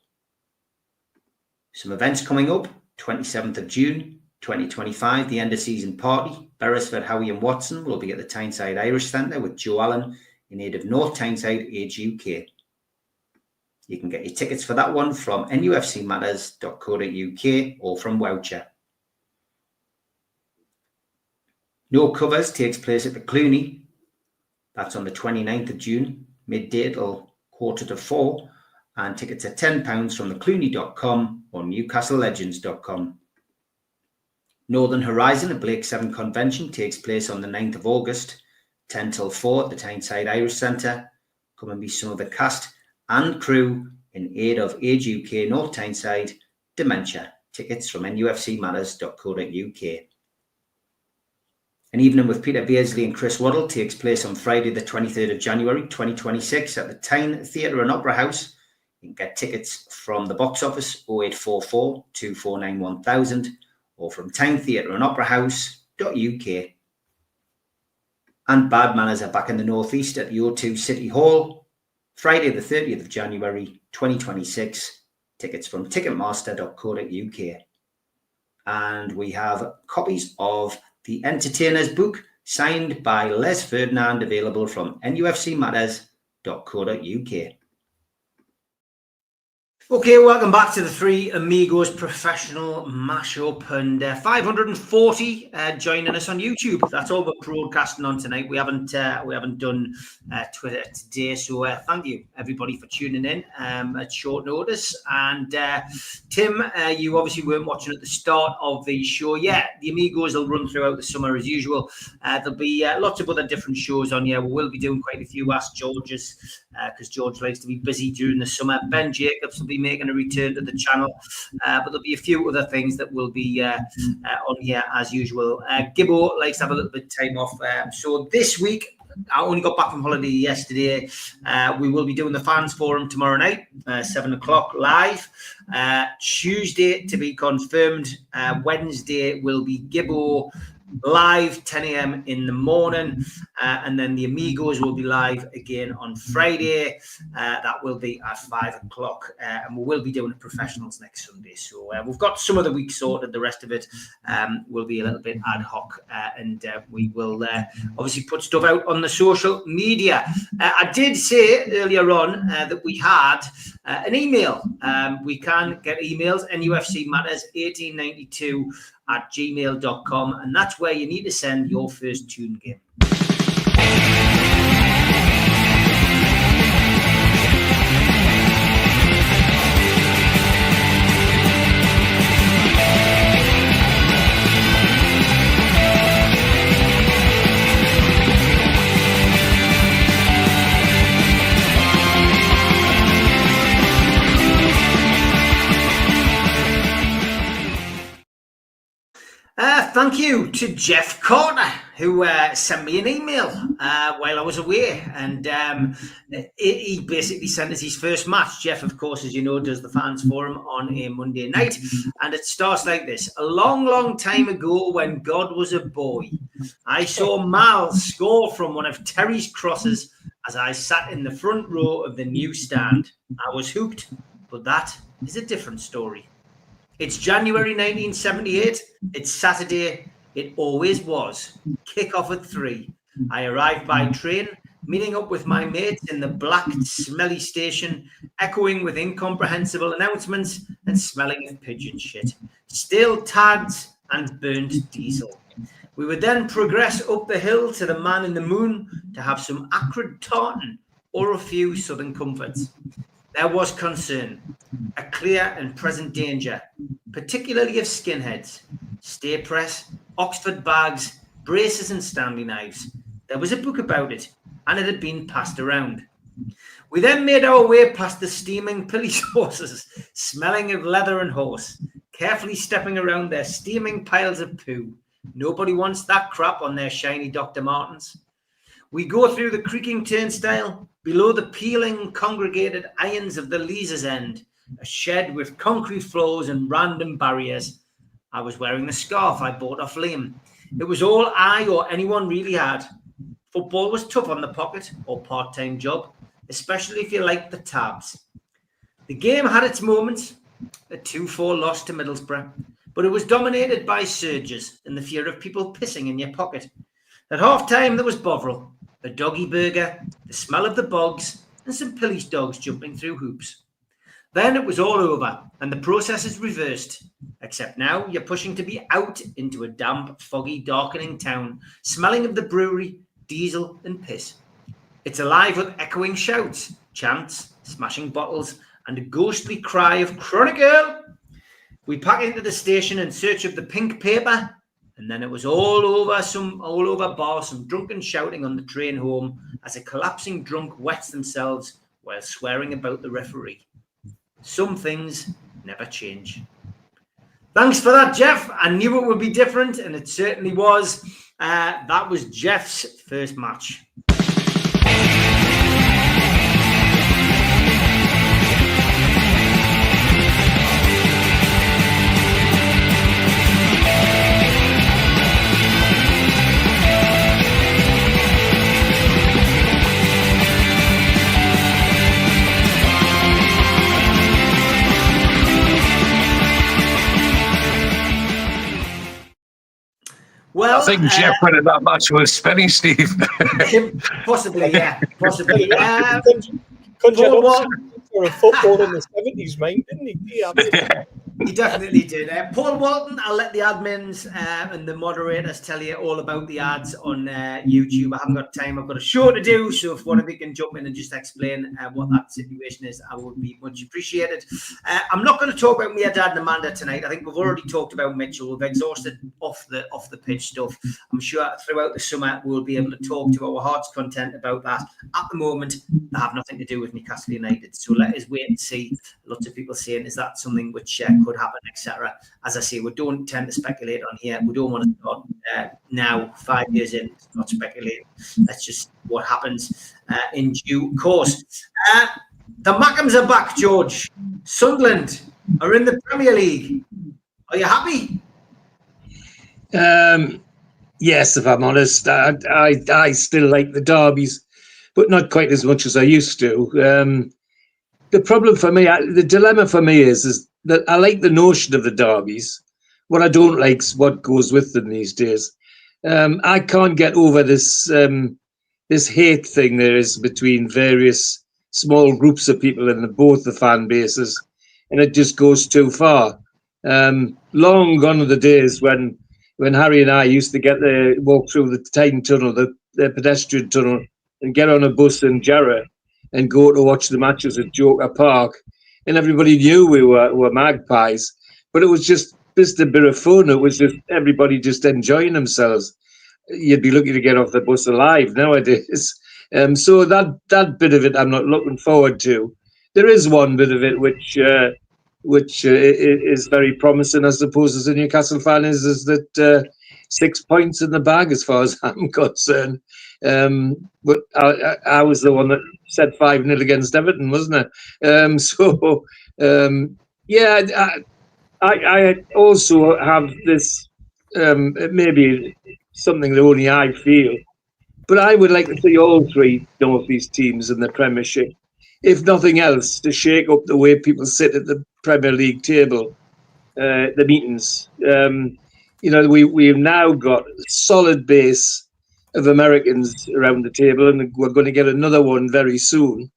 Speaker 1: Some events coming up: 27th of June 2025, the end of season party. Beresford, Howie and Watson will be at the Tyneside Irish Centre with Joe Allen in aid of North Tyneside Age UK. You can get your tickets for that one from nufcmatters.co.uk or from Woucher. No Covers takes place at the Clooney. That's on the 29th of June, midday till 3:45, and tickets are £10 from theclooney.com or newcastlelegends.com. Northern Horizon, a Blake 7 convention, takes place on the 9th of August, 10 till 4 at the Tyneside Irish Centre. Come and meet some of the cast and crew in aid of Age UK North Tyneside Dementia. Tickets from nufcmatters.co.uk. An evening with Peter Beardsley and Chris Waddle takes place on Friday the 23rd of January 2026 at the Tyne Theatre and Opera House. You can get tickets from the box office 0844 249 1000 or from tynetheatreandoperahouse.uk. And Bad Manners are back in the Northeast at the O2 City Hall, Friday the 30th of January 2026. Tickets from ticketmaster.co.uk. And we have copies of The Entertainer's book, signed by Les Ferdinand, available from nufcmatters.co.uk. Okay, welcome back to the Three Amigos professional mashup, and 540 joining us on YouTube. That's all we're broadcasting on tonight. We haven't done Twitter today, so thank you everybody for tuning in at short notice. And Tim, you obviously weren't watching at the start of the show. Yeah, the Amigos will run throughout the summer as usual. There'll be lots of other different shows on here. We will be doing quite a few Ask Georges because George likes to be busy during the summer. Ben Jacobs will be making a return to the channel, but there'll be a few other things that will be on here as usual. Gibbo likes to have a little bit of time off, so this week I only got back from holiday yesterday. We will be doing the fans forum tomorrow night, 7 o'clock live. Tuesday to be confirmed. Wednesday will be Gibbo live 10 a.m. in the morning, and then the Amigos will be live again on Friday. That will be at 5 o'clock, and we will be doing the professionals next Sunday. So we've got some of the week sorted. The rest of it will be a little bit ad hoc, and we will obviously put stuff out on the social media. I did say earlier on that we had an email. We can get emails, nufcmatters1892@gmail.com, and that's where you need to send your first tune game. Thank you to Jeff Carter, who sent me an email while I was away. And he basically sent us his first match. Jeff, of course, as you know, does the fans forum on a Monday night. And it starts like this. A long, long time ago, when God was a boy, I saw Mal score from one of Terry's crosses as I sat in the front row of the new stand. I was hooked, but that is a different story. It's January 1978. It's Saturday. It always was. Kick off at 3. I arrived by train, meeting up with my mates in the black, smelly station, echoing with incomprehensible announcements and smelling of pigeon shit. Stale tags and burnt diesel. We would then progress up the hill to the Man in the Moon to have some acrid tartan or a few Southern comforts. There was concern, a clear and present danger, particularly of skinheads, stay press, Oxford bags, braces and Stanley knives. There was a book about it, and it had been passed around. We then made our way past the steaming police horses, smelling of leather and horse, carefully stepping around their steaming piles of poo. Nobody wants that crap on their shiny Dr. Martens. We go through the creaking turnstile, below the peeling, congregated irons of the Leazer's End, a shed with concrete floors and random barriers. I was wearing the scarf I bought off Liam. It was all I or anyone really had. Football was tough on the pocket or part-time job, especially if you liked the tabs. The game had its moments, a 2-4 loss to Middlesbrough, but it was dominated by surges and the fear of people pissing in your pocket. At half-time, there was Bovril, a doggy burger, the smell of the bogs, and some police dogs jumping through hoops. Then it was all over, and the process is reversed. Except now, you're pushing to be out into a damp, foggy, darkening town, smelling of the brewery, diesel, and piss. It's alive with echoing shouts, chants, smashing bottles, and a ghostly cry of "Chronicle!" We pack into the station in search of the pink paper, and then it was all over bar, some drunken shouting on the train home as a collapsing drunk wets themselves while swearing about the referee. Some things never change. Thanks for that, Jeff. I knew it would be different, and it certainly was. That was Jeff's first match. Well,
Speaker 7: I think Jeff winning that match was spinning, Steve.
Speaker 1: Possibly, yeah, possibly.
Speaker 8: Conjured up for a football in the 70s, mate, didn't he? Yeah.
Speaker 1: He definitely did. Paul Walton, I'll let the admins and the moderators tell you all about the ads on YouTube. I haven't got time. I've got a show to do. So if one of you can jump in and just explain what that situation is, I would be much appreciated. I'm not going to talk about Mia, Dad and Amanda tonight. I think we've already talked about Mitchell. We've exhausted off the pitch stuff. I'm sure throughout the summer we'll be able to talk to our heart's content about that. At the moment, they have nothing to do with Newcastle United. So let us wait and see. Lots of people saying, is that something which could happen, etc. As I say, we don't tend to speculate on here. We don't want to start now, 5 years in, not speculating. That's just what happens in due course. The Mackhams are back, George. Sunderland are in the Premier League. Are you happy?
Speaker 4: Yes, if I'm honest. I still like the derbies, but not quite as much as I used to. The problem for me, the dilemma for me is that I like the notion of the derbies. What I don't like is what goes with them these days. I can't get over this this hate thing there is between various small groups of people in both the fan bases, and it just goes too far. Long gone are the days when Harry and I used to walk through the Tyne tunnel, the pedestrian tunnel, and get on a bus in Jarrah and go to watch the matches at Joker Park. And everybody knew we were magpies, but it was just a bit of fun. It was just everybody just enjoying themselves. You'd be lucky to get off the bus alive nowadays. So that bit of it I'm not looking forward to. There is one bit of it which which is very promising, I suppose, as a Newcastle fan, is that 6 points in the bag as far as I'm concerned. But I was the one that said 5-0 against Everton, wasn't it? Yeah, I also have this, it may be something that only I feel, but I would like to see all three North East teams in the Premiership, if nothing else, to shake up the way people sit at the Premier League table, the meetings. We've now got a solid base of Americans around the table, and we're going to get another one very soon.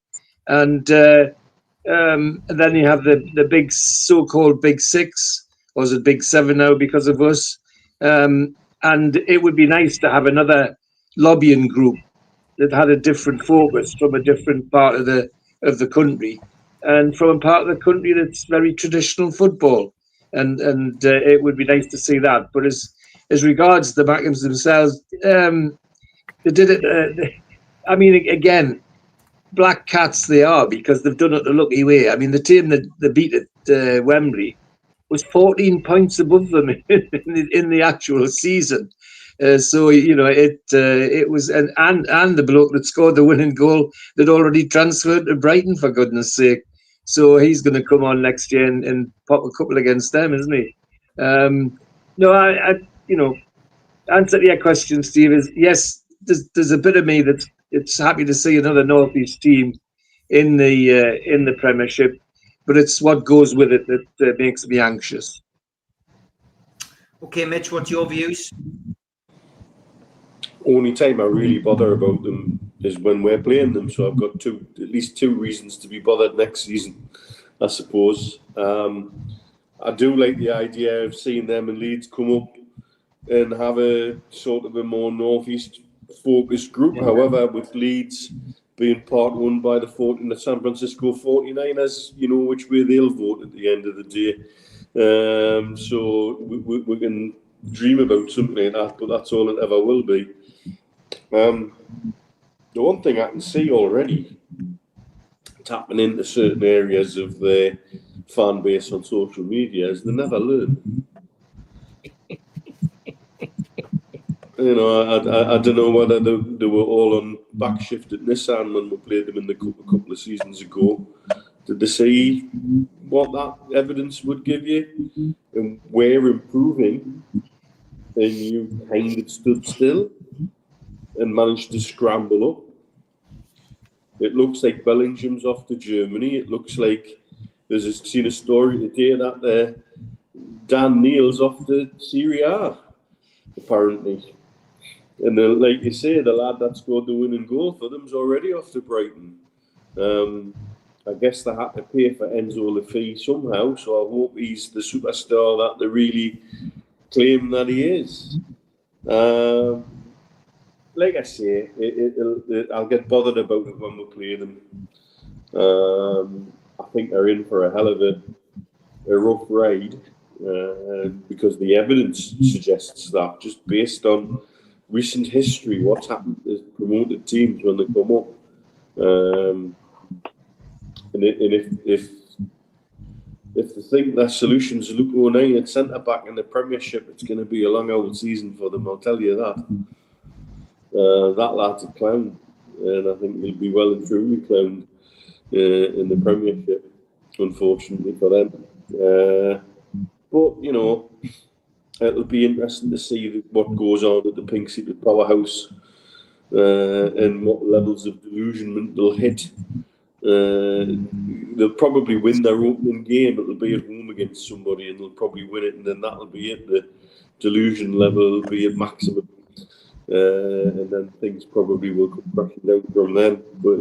Speaker 4: And then you have the big so-called Big Six, or is it Big Seven now because of us? And it would be nice to have another lobbying group that had a different focus from a different part of the country, and from a part of the country that's very traditional football. And it would be nice to see that. But as regards the Mackems themselves, they did it. I mean, again, black cats they are, because they've done it the lucky way. I mean, the team that they beat at Wembley was 14 points above them in the actual season. So it was, and the bloke that scored the winning goal that already transferred to Brighton, for goodness sake. So he's going to come on next year and pop a couple against them, isn't he? Answer to your question, Steve, is yes. There's a bit of me it's happy to see another North East team in the Premiership, but it's what goes with it that makes me anxious.
Speaker 1: Okay, Mitch, what's your views?
Speaker 5: Only time I really bother about them is when we're playing them. So I've got at least two reasons to be bothered next season, I suppose. I do like the idea of seeing them and Leeds come up and have a sort of a more northeast focused group. However, with Leeds being part owned by the San Francisco 49ers, you know which way they'll vote at the end of the day. So we can dream about something like that, but that's all it ever will be. The one thing I can see already tapping into certain areas of the fan base on social media is they never learn. You know, I don't know whether they were all on back shift at Nissan when we played them in the cup a couple of seasons ago. Did they see what that evidence would give you? And we're improving, and you kind of stood still and managed to scramble up. It looks like Bellingham's off to Germany. It looks like seen a story today that Dan Neil's off to Serie A, apparently. And like you say, the lad that scored the winning goal for them's already off to Brighton. I guess they had to pay for Enzo the fee somehow, so I hope he's the superstar that they really claim that he is. Like I say, I'll get bothered about it when we play them. I think they're in for a hell of a rough ride because the evidence suggests that, just based on recent history, what's happened to promoted teams when they come up. And if they think their solution's Luke O'Neill at centre back in the Premiership, it's going to be a long old season for them, I'll tell you that. That lad's a clown, and I think he'll be well and truly clowned in the Premiership, unfortunately for them. But, you know, it'll be interesting to see what goes on at the pink-seated powerhouse and what levels of delusionment they'll hit. They'll probably win their opening game. It'll be at home against somebody, and they'll probably win it, and then that'll be it. The delusion level will be at maximum. And then things probably will come crashing down from them. But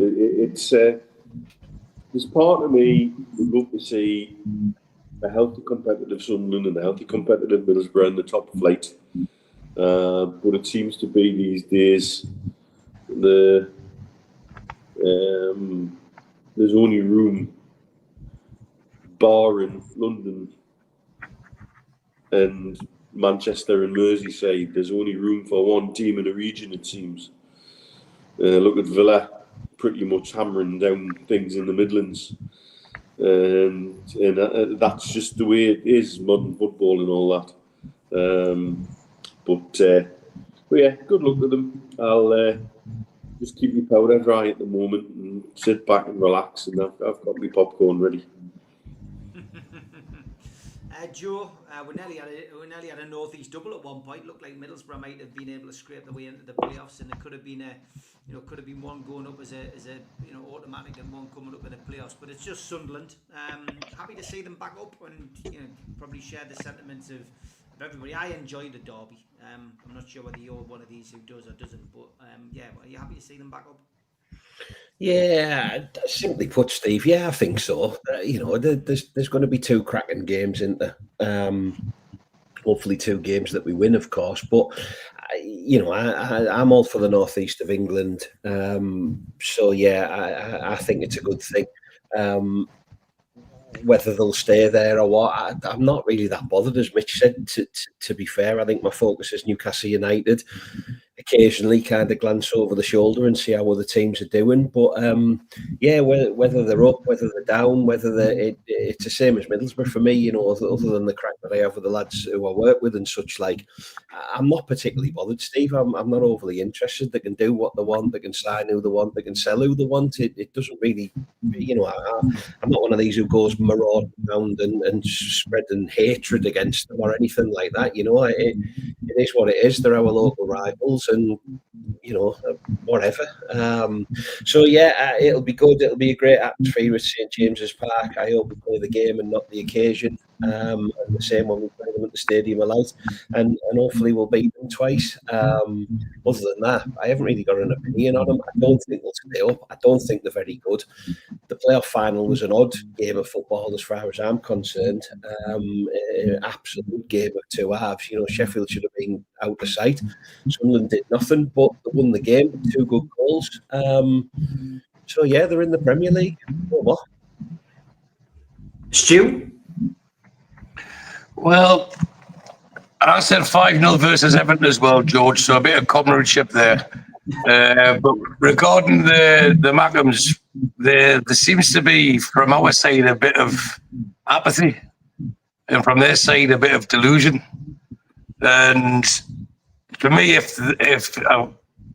Speaker 5: there's part of me would love to see a healthy competitive Sunderland and a healthy competitive Middlesbrough in the top flight. But it seems to be these days there's only room, barring London and Manchester and Merseyside, there's only room for one team in a region, it seems. Look at Villa, pretty much hammering down things in the Midlands. and that's just the way it is, modern football and all that. But yeah, good luck with them. I'll just keep my powder dry at the moment and sit back and relax, and I've got my popcorn ready.
Speaker 1: Joe, we nearly had a North East double at one point. Looked like Middlesbrough might have been able to scrape their way into the playoffs, and it could have been one going up as a automatic and one coming up in the playoffs. But it's just Sunderland. Happy to see them back up, and probably share the sentiments of everybody. I enjoy the derby. I'm not sure whether you're one of these who does or doesn't, but yeah, are you happy to see them back up?
Speaker 6: Yeah, simply put, Steve. Yeah, I think so. There's going to be two cracking games in there. Hopefully, two games that we win, of course. But I'm all for the northeast of England. So yeah, I think it's a good thing. Whether they'll stay there or what, I'm not really that bothered, as Mitch said. To be fair, I think my focus is Newcastle United. Occasionally, kind of glance over the shoulder and see how other teams are doing. But yeah, whether they're up, whether they're down, it's the same as Middlesbrough for me. Other than the crack that I have with the lads who I work with and such, like, I'm not particularly bothered, Steve. I'm not overly interested. They can do what they want. They can sign who they want. They can sell who they want. It doesn't really, I'm not one of these who goes marauding around and spreading hatred against them or anything like that. It is what it is. They're our local rivals, and whatever. So yeah, it'll be good. It'll be a great atmosphere at St James's Park. I hope we play the game and not the occasion. And the same when we play them at the Stadium of Light, and hopefully we'll beat them twice. Other than that, I haven't really got an opinion on them. I don't think they'll stay up. I don't think they're very good. The playoff final was an odd game of football as far as I'm concerned. Absolute game of two halves. Sheffield should have been out of sight. Sunderland did nothing, but they won the game with two good goals. So yeah, they're in the Premier League. What?
Speaker 1: Stu?
Speaker 7: Well, I said 5-0 versus Everton as well, George, so a bit of comradeship there. But regarding the Mackems, there seems to be, from our side, a bit of apathy, and from their side, a bit of delusion. And for me, if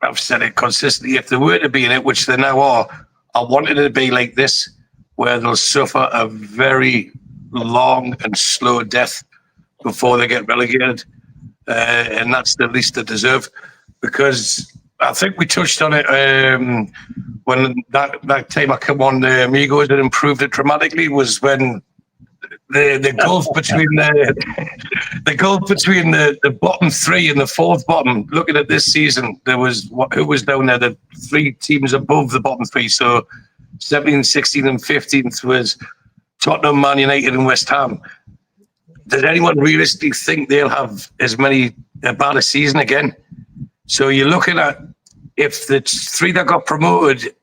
Speaker 7: I've said it consistently, if they were to be in it, which they now are, I wanted it to be like this, where they'll suffer a very long and slow death before they get relegated, and that's the least they deserve. Because I think we touched on it when that time I came on the Amigos and improved it dramatically was when the gulf between the bottom three and the fourth bottom. Looking at this season, who was down there? The three teams above the bottom three. So 17th, 16th, and 15th was Tottenham, Man United, and West Ham. Does anyone realistically think they'll have as bad a season again? So you're looking at, if the three that got promoted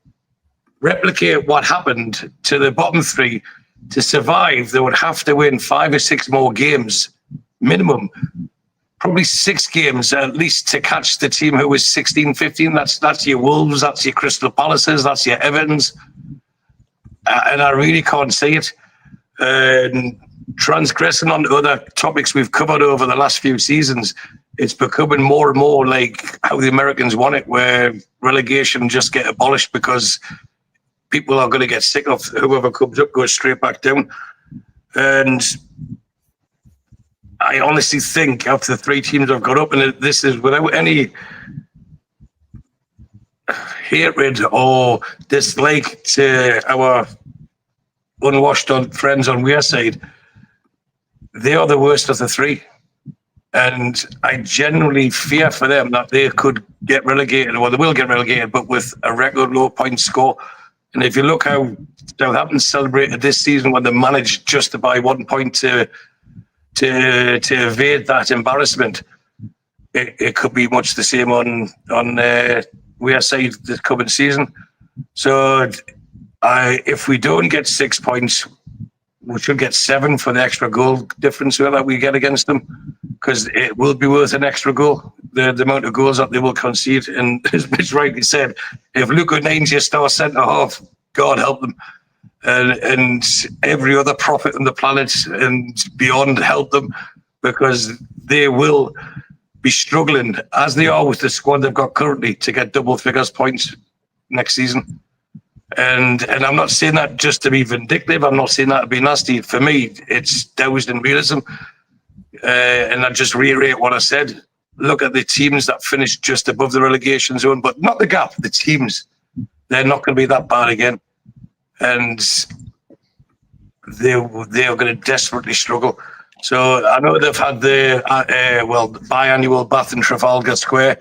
Speaker 7: replicate what happened to the bottom three, to survive, they would have to win 5 or 6 more games, minimum. Probably 6 games at least to catch the team who was 16, 15. That's your Wolves, that's your Crystal Palaces, that's your Evertons. And I really can't see it. Transgressing on other topics we've covered over the last few seasons, it's becoming more and more like how the Americans want it, where relegation just get abolished because people are going to get sick of whoever comes up goes straight back down. And I honestly think after the 3 teams have got up, and this is without any hatred or dislike to our unwashed friends on our side, they are the worst of the 3. And I genuinely fear for them that they could get relegated, or they will get relegated, but with a record low point score. And if you look how Southampton celebrated this season when they managed just to buy 1 point to evade that embarrassment, it could be much the same on our side this coming season. So if we don't get 6 points, we should get 7 for the extra goal difference that we get against them, because it will be worth an extra goal, the amount of goals that they will concede. And as Mitch rightly said, if Luca Nain's your star centre half, God help them. and every other prophet on the planet and beyond help them, because they will be struggling, as they are with the squad they've got currently, to get double figures points next season. And I'm not saying that just to be vindictive. I'm not saying that to be nasty. For me, it's doused in realism. And I just reiterate what I said. Look at the teams that finished just above the relegation zone, but not the gap. The teams, they're not going to be that bad again, and they are going to desperately struggle. So I know they've had the biannual bath in Trafalgar Square,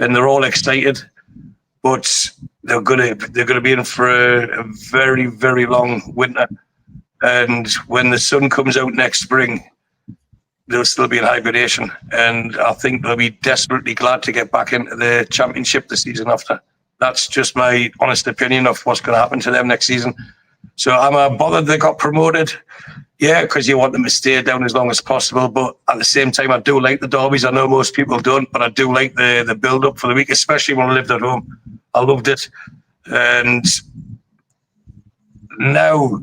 Speaker 7: and they're all excited, but they're going to be in for a very, very long winter. And when the sun comes out next spring, they'll still be in hibernation, and I think they'll be desperately glad to get back into the Championship the season after. That's just my honest opinion of what's going to happen to them next season. So am I bothered they got promoted? Yeah, because you want them to stay down as long as possible. But at the same time, I do like the derbies. I know most people don't, but I do like the build-up for the week, especially when I lived at home. I loved it. And now,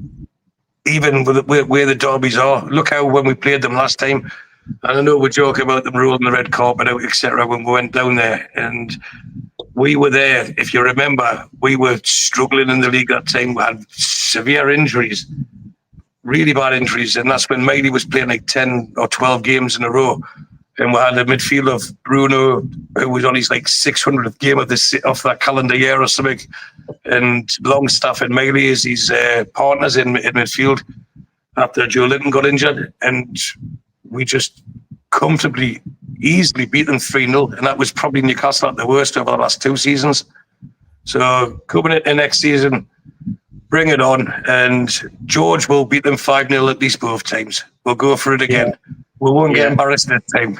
Speaker 7: even with where the derbies are, look how when we played them last time, and I know we're joking about them rolling the red carpet out, etc. when we went down there, and we were there. If you remember, we were struggling in the league that time. We had severe injuries, really bad injuries, and that's when Miley was playing like 10 or 12 games in a row. And we had a midfield of Bruno, who was on his like 600th game of that calendar year or something, and Longstaff and Miley as his partners in midfield after Joe Linton got injured. And we just comfortably, easily beat them 3-0. And that was probably Newcastle at the worst over the last 2 seasons. So coming into next season, bring it on. And George will beat them 5-0 at least both times. We'll go for it again. Yeah. We won't get embarrassed this time.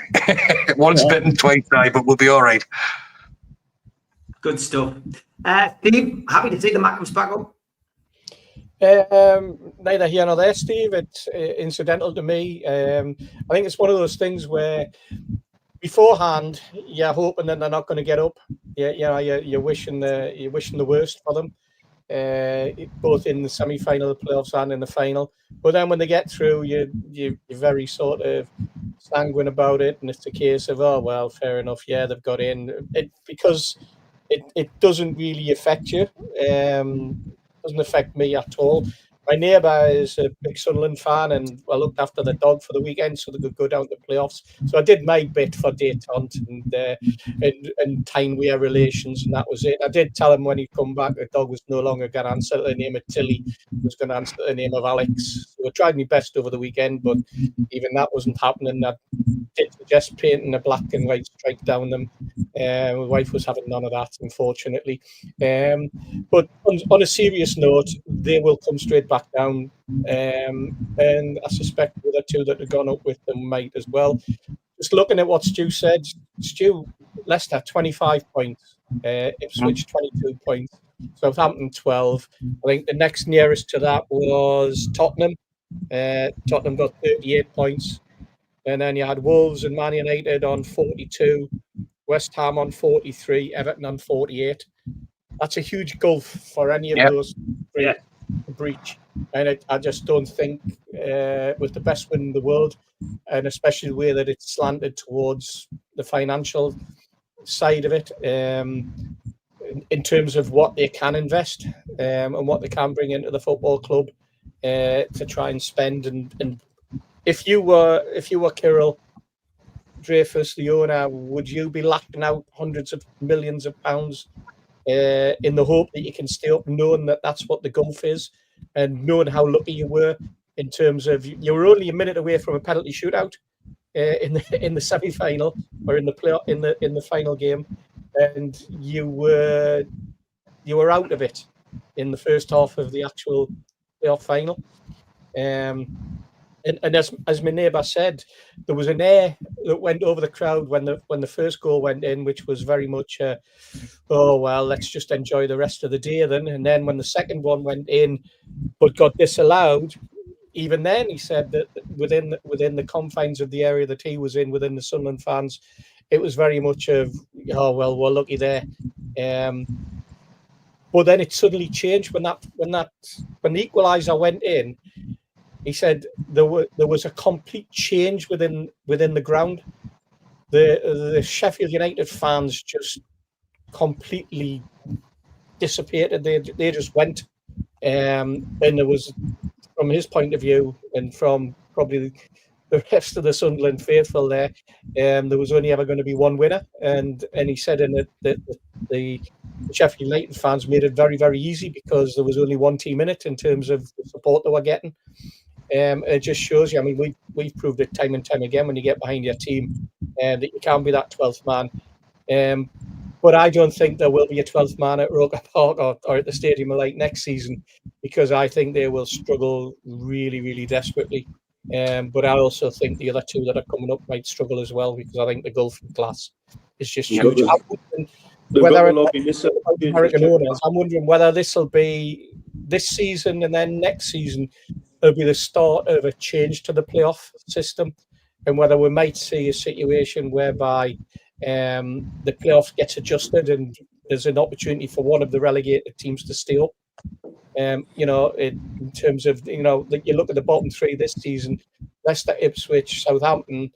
Speaker 7: Once bitten, twice shy, but we'll be all right.
Speaker 1: Good stuff. Steve, happy to take the Mackems back up?
Speaker 8: Neither here nor there, Steve. It's incidental to me. I think it's one of those things where beforehand you're hoping that they're not going to get up. You're wishing the worst for them. Both in the semi-final, the playoffs, and in the final. But then when they get through, you're very sort of sanguine about it, and it's a case of, oh well, fair enough, yeah, they've got in. Because it doesn't really affect you. Doesn't affect me at all. My neighbour is a big Sunderland fan, and I looked after the dog for the weekend so they could go down to the playoffs. So I did my bit for détente and Tyne relations, and that was it. I did tell him when he'd come back the dog was no longer going to answer the name of Tilly, it was going to answer the name of Alex. So I tried my best over the weekend, but even that wasn't happening. I did suggest painting a black and white stripe down them. My wife was having none of that, unfortunately. But on a serious note, they will come straight back down, and I suspect the other two that have gone up with them might as well. Just looking at what Stu said, Leicester 25 points, Ipswich 22 points, Southampton 12. I think the next nearest to that was Tottenham. Tottenham got 38 points, and then you had Wolves and Man United on 42, West Ham on 43, Everton on 48. That's a huge gulf for any of those three to breach. And I just don't think with the best win in the world, and especially the way that it's slanted towards the financial side of it, in terms of what they can invest and what they can bring into the football club to try and spend. And if you were Kirill Dreyfus, the owner, would you be lashing out hundreds of millions of pounds in the hope that you can stay up, knowing that that's what the gulf is, and knowing how lucky you were in terms of you were only a minute away from a penalty shootout in the semi-final or in the playoff in the final game, and you were out of it in the first half of the actual playoff final. And as my neighbour said, there was an air that went over the crowd when the first goal went in, which was very much, oh well, let's just enjoy the rest of the day then. And then when the second one went in, but got disallowed, even then he said that within the confines of the area that he was in, within the Sunderland fans, it was very much of, oh well, we're lucky there. But then it suddenly changed when the equaliser went in. He said there was a complete change within the ground. The Sheffield United fans just completely dissipated. They just went. And there was, from his point of view, and from probably the rest of the Sunderland faithful there was only ever going to be one winner. And he said in it that the Sheffield United fans made it very, very easy because there was only one team in it in terms of the support they were getting. It just shows you. I mean, we've proved it time and time again when you get behind your team that you can be that 12th man. But I don't think there will be a 12th man at Roker Park or at the Stadium of Light next season, because I think they will struggle really, really desperately. But I also think the other two that are coming up might struggle as well, because I think the gulf in class is just huge. American owners, I'm wondering whether this will be this season and then next season will be the start of a change to the playoff system, and whether we might see a situation whereby the playoffs gets adjusted and there's an opportunity for one of the relegated teams to stay up. In terms of, you look at the bottom three this season, Leicester, Ipswich, Southampton,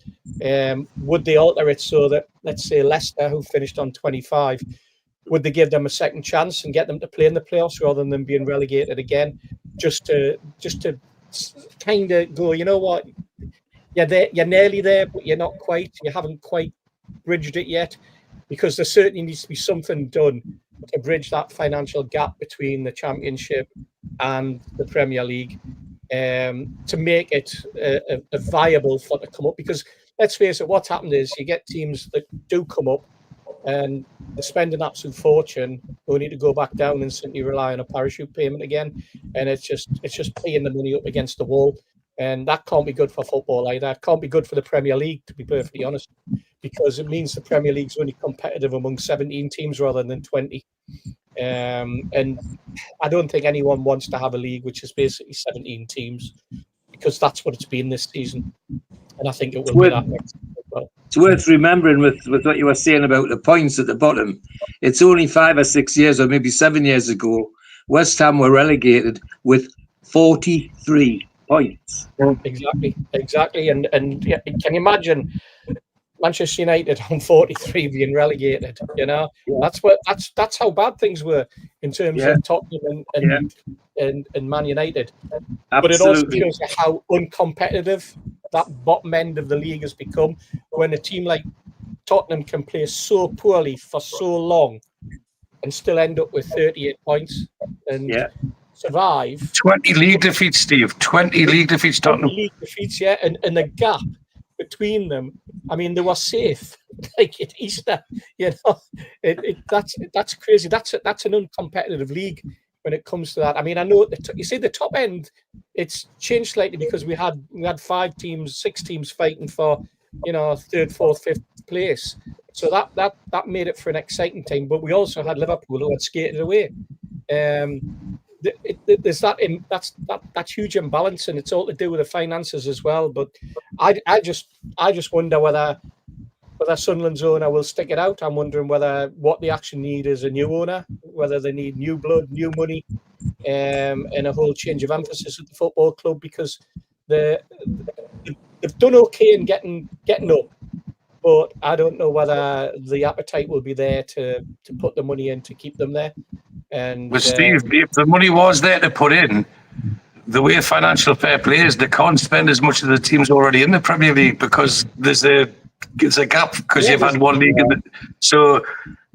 Speaker 8: would they alter it so that, let's say, Leicester, who finished on 25, would they give them a second chance and get them to play in the playoffs rather than them being relegated again, just to kind of go, you know what, you're nearly there, but you're not quite, you haven't quite bridged it yet, because there certainly needs to be something done to bridge that financial gap between the Championship and the Premier League, to make it a viable for to come up. Because let's face it, what's happened is you get teams that do come up and they spend an absolute fortune, only to go back down and simply rely on a parachute payment again, and it's just paying the money up against the wall. And that can't be good for football either. It can't be good for the Premier League, to be perfectly honest, because it means the Premier League's only competitive among 17 teams rather than 20. And I don't think anyone wants to have a league which is basically 17 teams, because that's what it's been this season. And I think it will be that next season as well.
Speaker 4: It's worth remembering with what you were saying about the points at the bottom. It's only 5 or 6 years, or maybe 7 years ago, West Ham were relegated with 43 points.
Speaker 8: Exactly. And can you imagine Manchester United on 43 being relegated? That's how bad things were in terms of Tottenham and Man United.
Speaker 4: Absolutely.
Speaker 8: But it also shows you how uncompetitive that bottom end of the league has become, when a team like Tottenham can play so poorly for so long and still end up with 38 points and survive.
Speaker 7: 20 league defeats, Steve. 20 league defeats, Tottenham.
Speaker 8: 20 league defeats, and the gap between them, I mean, they were safe like at Easter. That's crazy. That's an uncompetitive league when it comes to that. I mean, I know you see the top end, it's changed slightly because we had 6 teams fighting for, 3rd, 4th, 5th place. So that made it for an exciting time. But we also had Liverpool who had skated away. There's that huge imbalance, and it's all to do with the finances as well. But I just wonder whether Sunderland's owner will stick it out. I'm wondering what they actually need is a new owner, whether they need new blood, new money, and a whole change of emphasis at the football club, because they've done okay in getting up. But I don't know whether the appetite will be there to put the money in to keep them there. And
Speaker 7: with Steve, if the money was there to put in, the way financial fair play is, they can't spend as much as the teams already in the Premier League, because there's a gap, because you've had one league. So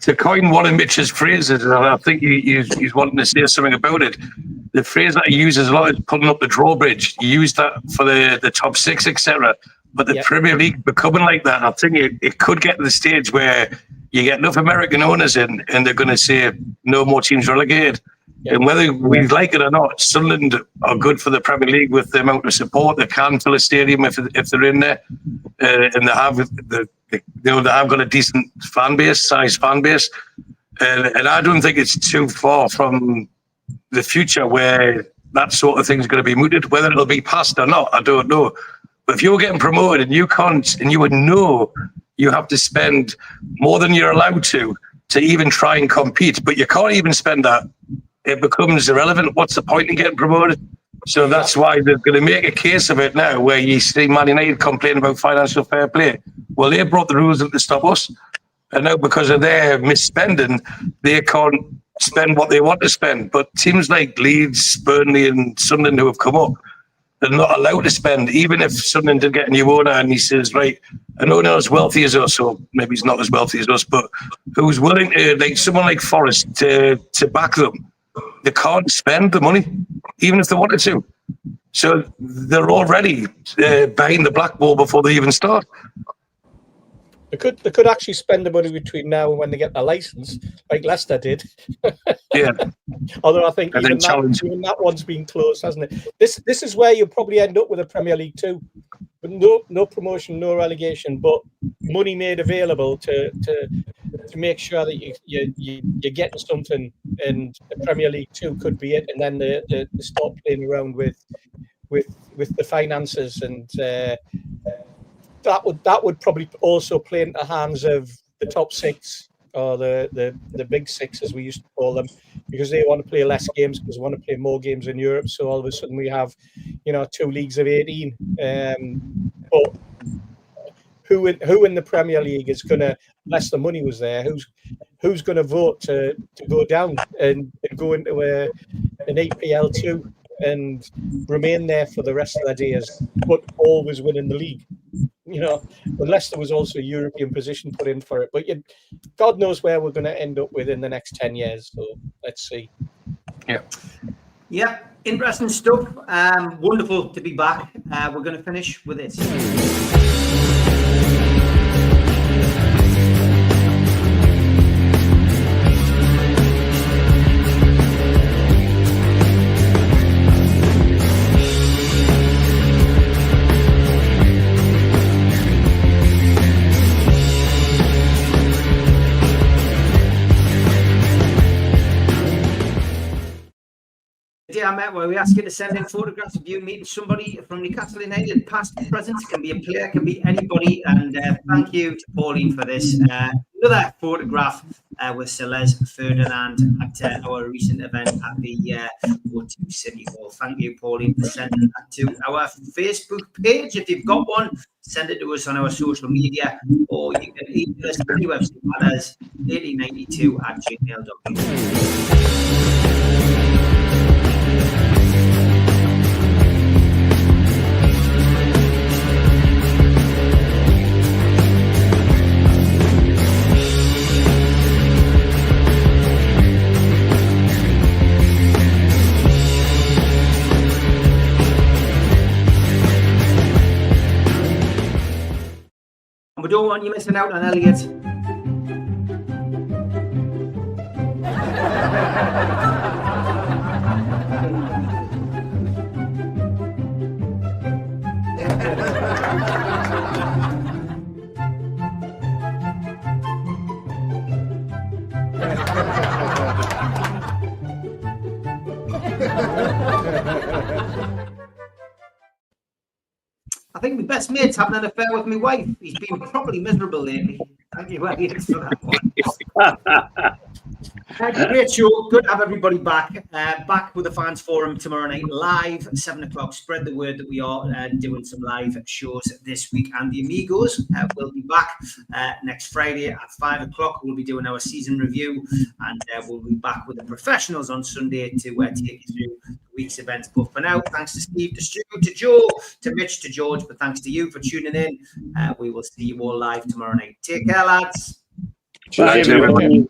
Speaker 7: to coin one of Mitch's phrases, and I think he's wanting to say something about it, the phrase that he uses a lot is pulling up the drawbridge. You use that for the top 6, etc. But the Premier League becoming like that, I think it could get to the stage where you get enough American owners in, and they're going to say no more teams relegated. And whether we like it or not, Sunderland are good for the Premier League with the amount of support. They can fill a stadium if they're in there, and they have got a decent size fan base. And I don't think it's too far from the future where that sort of thing is going to be mooted. Whether it'll be passed or not, I don't know. But if you're getting promoted and you would know you have to spend more than you're allowed to even try and compete, but you can't even spend that it becomes irrelevant. What's the point in getting promoted? So that's why they're going to make a case of it now, where you see Man United complain about financial fair play. Well, they brought the rules in to stop us. And now because of their misspending, they can't spend what they want to spend. But teams like Leeds, Burnley and Sunderland who have come up, they're not allowed to spend, even if Sunderland did get a new owner and he says, right, I know they're not as wealthy as us, or maybe he's not as wealthy as us, but who's willing to, like someone like Forest, to back them. They can't spend the money, even if they wanted to. So they're already behind the black ball before they even start.
Speaker 8: They could actually spend the money between now and when they get their license, like Leicester did.
Speaker 7: Yeah.
Speaker 8: Although I think
Speaker 7: And
Speaker 8: even that one's been closed, hasn't it? This is where you'll probably end up with a Premier League too. But no promotion, no relegation, but money made available to make sure that you're getting something, and the Premier League 2 could be it, and then they start playing around with the finances, and that would probably also play into the hands of the top six, or the big six as we used to call them, because they want to play less games because they want to play more games in Europe. So all of a sudden we have 2 leagues of 18. But who in the Premier League is going to, unless the money was there, who's going to vote to go down and go into an EPL 2 and remain there for the rest of their days, but always winning the league? Unless there was also a European position put in for it. But God knows where we're going to end up with in the next 10 years. So let's see.
Speaker 1: Yeah, interesting stuff. Wonderful to be back. We're going to finish with this. I met where we ask you to send in photographs of you meeting somebody from Newcastle United, past, present, can be a player, can be anybody. And thank you to Pauline for this. Another photograph with Celeste Ferdinand at our recent event at the O2 City Hall. Thank you, Pauline, for sending that to our Facebook page. If you've got one, send it to us on our social media, or you can email us at nufcmatterspodcast8092@gmail.com. And we don't want you missing out on Elliot. I think my best mate's having an affair with my wife. He's been properly miserable lately. Thank you, Elliot, for that one. Great show. Good to have everybody back. Back with the Fans Forum tomorrow night live, 7 o'clock. Spread the word that we are doing some live shows this week. And the Amigos will be back next Friday at 5 o'clock. We'll be doing our season review, and we'll be back with the professionals on Sunday to take you through the week's events. But for now, thanks to Steve, to Stu, to Joe, to Mitch, to George, but thanks to you for tuning in. We will see you all live tomorrow night. Take care, lads.
Speaker 4: Bye, everyone.